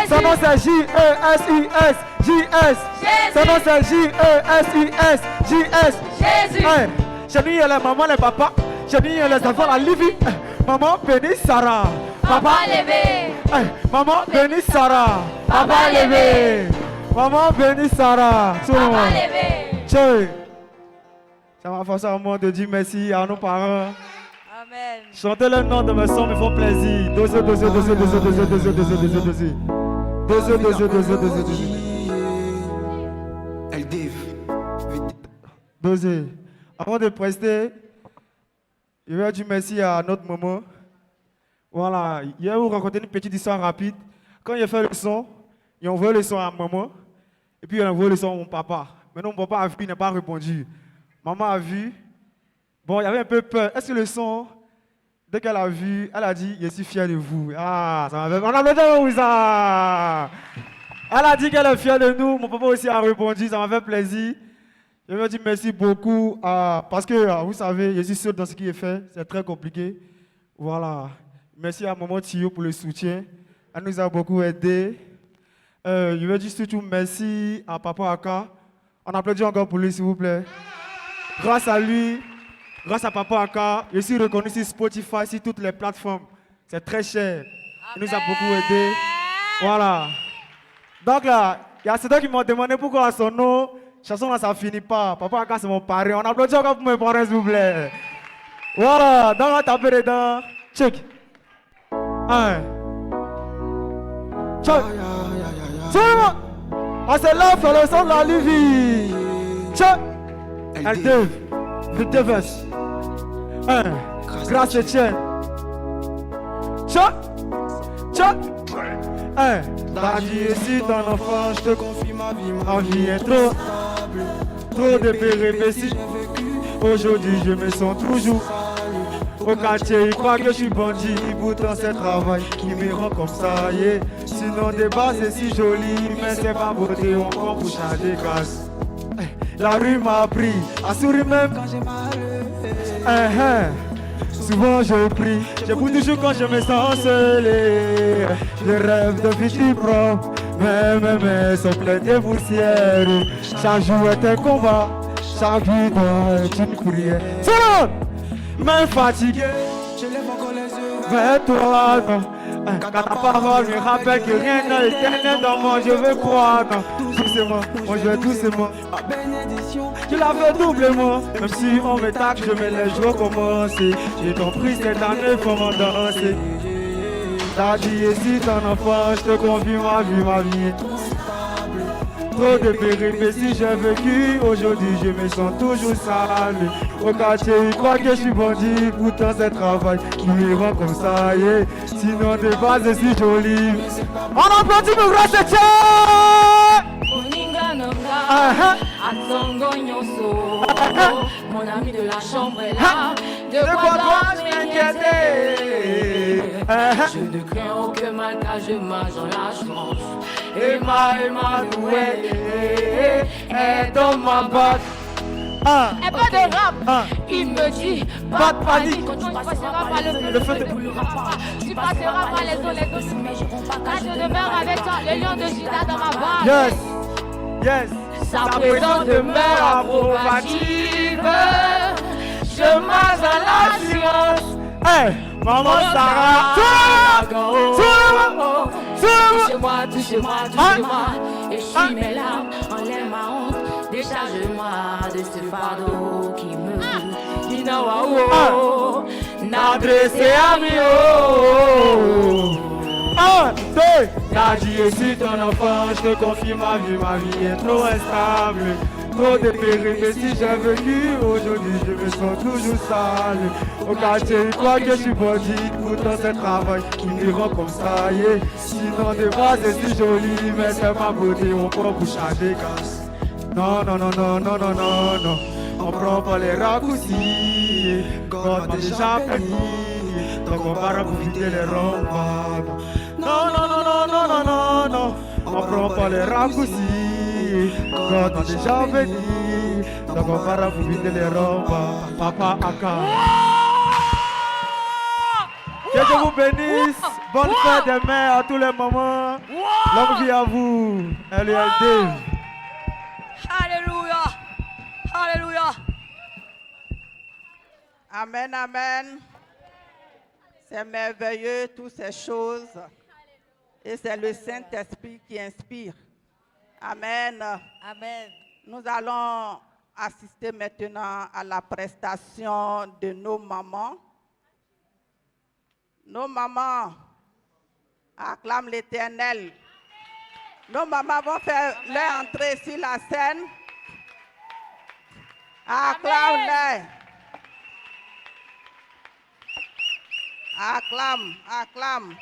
Son nom c'est J-E-S-U-S. J-S. Son nom c'est J-E-S-U-S. J-S. Jésus. Chez nous il y a les mamans, les papas. Chez nous il y a les enfants, la Livie. Maman bénisse Sarah. Papa levé. Maman bénisse Sarah. Papa levé. Maman bénisse Sarah. Papa levé. Tchè. Ça m'a forcé à moi de dire merci à nos parents. Amen. Chantez le nom de mes sons, me font plaisir. Dosez. Dosez. Avant de prester, je vais dire merci à notre maman. Voilà, hier, je vous raconter une petite histoire rapide. Quand il a fait le son, il a envoyé le son à maman. Et puis il a envoyé le son à mon papa. Maintenant, mon papa a vu, il n'a pas répondu. Maman a vu. Bon, il y avait un peu peur. Est-ce que le son, dès qu'elle a vu, elle a dit, je suis fière de vous. Ah, ça m'avait... On applaudit ça. Elle a dit qu'elle est fière de nous. Mon papa aussi a répondu, ça m'a fait plaisir. Je veux dire merci beaucoup parce que, vous savez, je suis seul dans ce qui est fait. C'est très compliqué. Voilà. Merci à Maman Tio pour le soutien. Elle nous a beaucoup aidés. Je veux dire surtout merci à Papa Aka. On applaudit encore pour lui, s'il vous plaît. Grâce à lui, grâce à Papa Aka, je suis reconnu sur Spotify, sur toutes les plateformes. C'est très cher. Il nous a beaucoup aidés. Voilà. Donc là, il y a certains qui m'ont demandé pourquoi son nom, chanson là, ça finit pas. Papa Aka, c'est mon parrain. On applaudit encore pour mes parents, s'il vous plaît. Voilà. Donc on va taper dedans. Check. 1, Check. Ah, c'est là, c'est le son de la Livie. Check. Elle deux. Le deux verses. Un. Grâce et tienne. Check. Check. Un. La vie est si ton enfant, je te confie ma vie. Ma vie est trop de péripéties. Aujourd'hui, je me sens toujours. Au quartier, il croit que je suis bandit. Pourtant, c'est le travail qui me rend comme ça. Yeah. Sinon, des bases, c'est si joli. Mais c'est pas beauté, on prend pour changer de casse. La rue m'a appris à sourire même quand j'ai mal. Souvent, je prie. J'écoute toujours quand je me sens seul. Je rêve de futur propre. Mais sont pleins de poussière. Chaque jour est un combat. Chaque victoire est une prière. Même fatigué, je lève encore les yeux vers toi. Quand ta parole me rappelle que rien n'est éternel dans moi, je veux croire. Doucement, moi je vais doucement. Ma bénédiction, tu l'as fait doublement. Même si on me taxe, je me laisse, je recommence. J'ai compris cette année, faut m'en danser. T'as dit, et si ton enfant, je te confie ma vie est trop stable. Trop de péripéties j'ai vécu, aujourd'hui je me sens toujours sale. Au quartier il croit que je suis bandit, pourtant c'est travail qui me rend comme ça. Yeah. Sinon de base c'est si joli. On applaudit mon grand Séché. Mon ami de la chambre est là. De quoi dois-je m'inquiéter? Je ne crains aucun mal car je marche dans la chance. Emmanuel est dans ma botte. Et pas de rap, il me dit pas de panique. Quand tu passeras par le feu, tu passeras par les eaux, car je demeure avec toi, le lion de Juda dans ma barre. Yes, yes. Sa présence demeure approbative. Je marche dans l'assurance. Hey, maman Sarah. Touchez-moi, et chie mes larmes, enlève ma honte, décharge-moi de ce fardeau qui me n'adressez à mieux. Un, deux. T'as dit et si ton enfant, je te confie ma vie est trop instable. Trop de péripéties j'ai vécu, aujourd'hui je me sens toujours sale. Au quartier il croit que je suis bandit, pourtant c'est le travail qui me rend comme ça. Yeah. Sinon de base c'est si joli, mais c'est ma beauté, on prend pour changer casse. Non, on prend pas les raccourcis, quand on est déjà fini, donc on va profiter les rombes. Non, on prend pas les raccourcis, quand on est déjà venu, donc on va profiter les rombes. Papa Aka. Que Dieu vous bénisse, bonne fête des mères à tous les moments, longue vie à vous, LULD. Alléluia. Alléluia. Amen, amen. C'est merveilleux, toutes ces choses. Et c'est le Saint-Esprit qui inspire. Amen. Amen. Nous allons assister maintenant à la prestation de nos mamans. Nos mamans acclament l'Éternel. Nos mamans vont faire leur entrée sur la scène. Acclame-les. Acclame.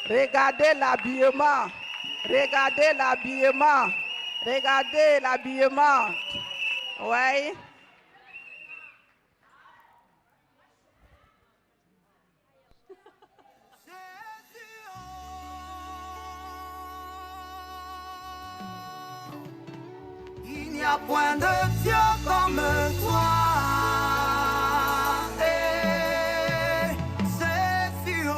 Regardez l'habillement. Oui. Il n'y a point de Dieu comme toi. C'est sûr.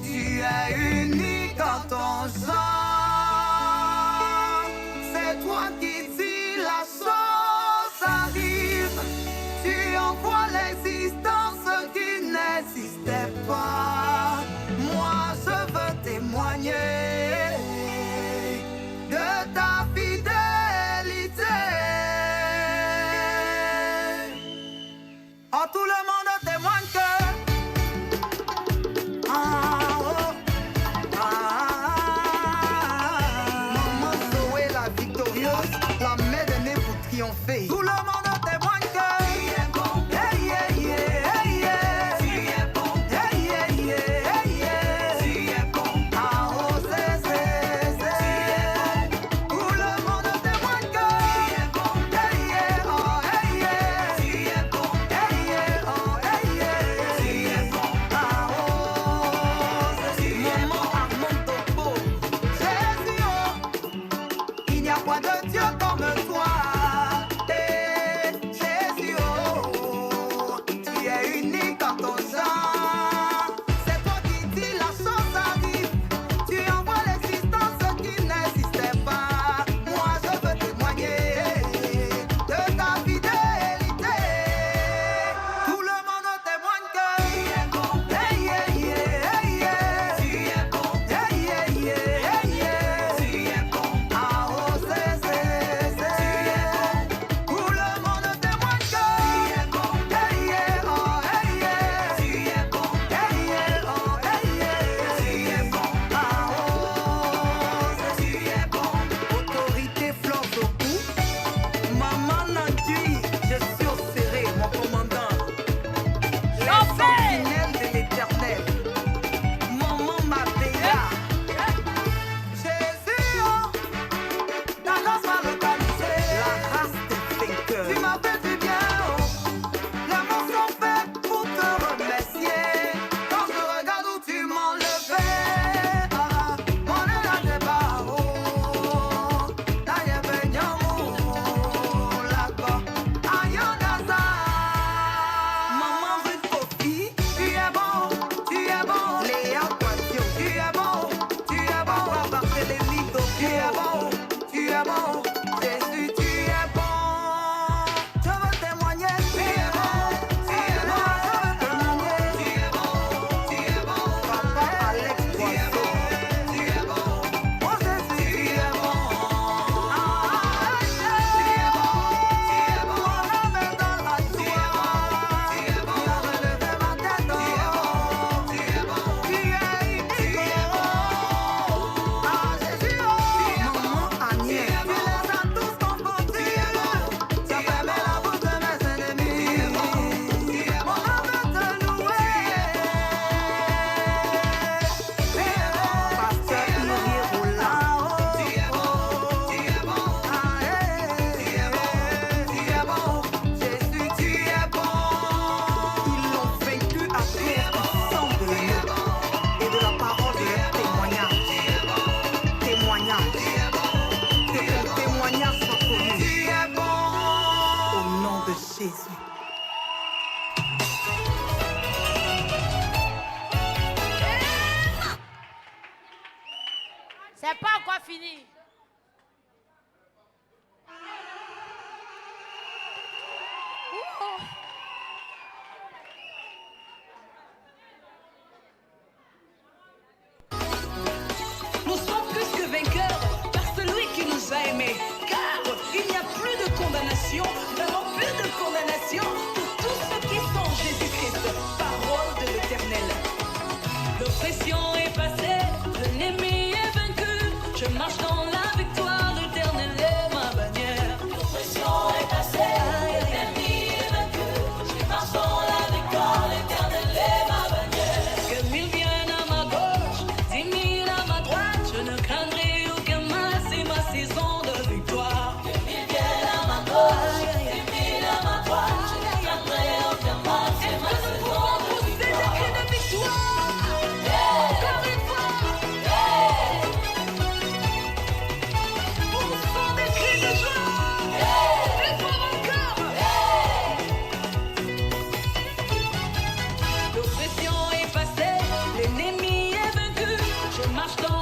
Tu es unique en ton genre. C'est toi qui dis la chose arrive. Tu envoies l'existence qui n'existait pas. Moi je veux témoigner de ta fidélité. Oh, tout le monde témoigne que oh, Jésus. C'est pas encore fini. Nous sommes plus que vainqueurs par celui qui nous a aimés. Car il n'y a plus de condamnation, vraiment plus de condamnation pour tous ceux qui sont en Jésus-Christ. Parole de l'Éternel. L'oppression est passée, l'ennemi est vaincu. Je marche dans la victoire, l'Éternel est ma bannière. L'oppression est passée, l'ennemi est vaincu. Je marche dans la victoire, l'Éternel est ma bannière. Que mille viennent à ma gauche, 10 000 à ma droite, je ne craindrai aucun mal, c'est ma saison de victoire. Que mille viennent à ma gauche, 10 000 à ma droite, je ne craindrai aucun mal, c'est ma saison de victoire. Des cris de victoire. Encore une fois. Poussons des cris de joie. Plus fort encore. L'oppression est passée, l'ennemi est vaincu. Je marche dans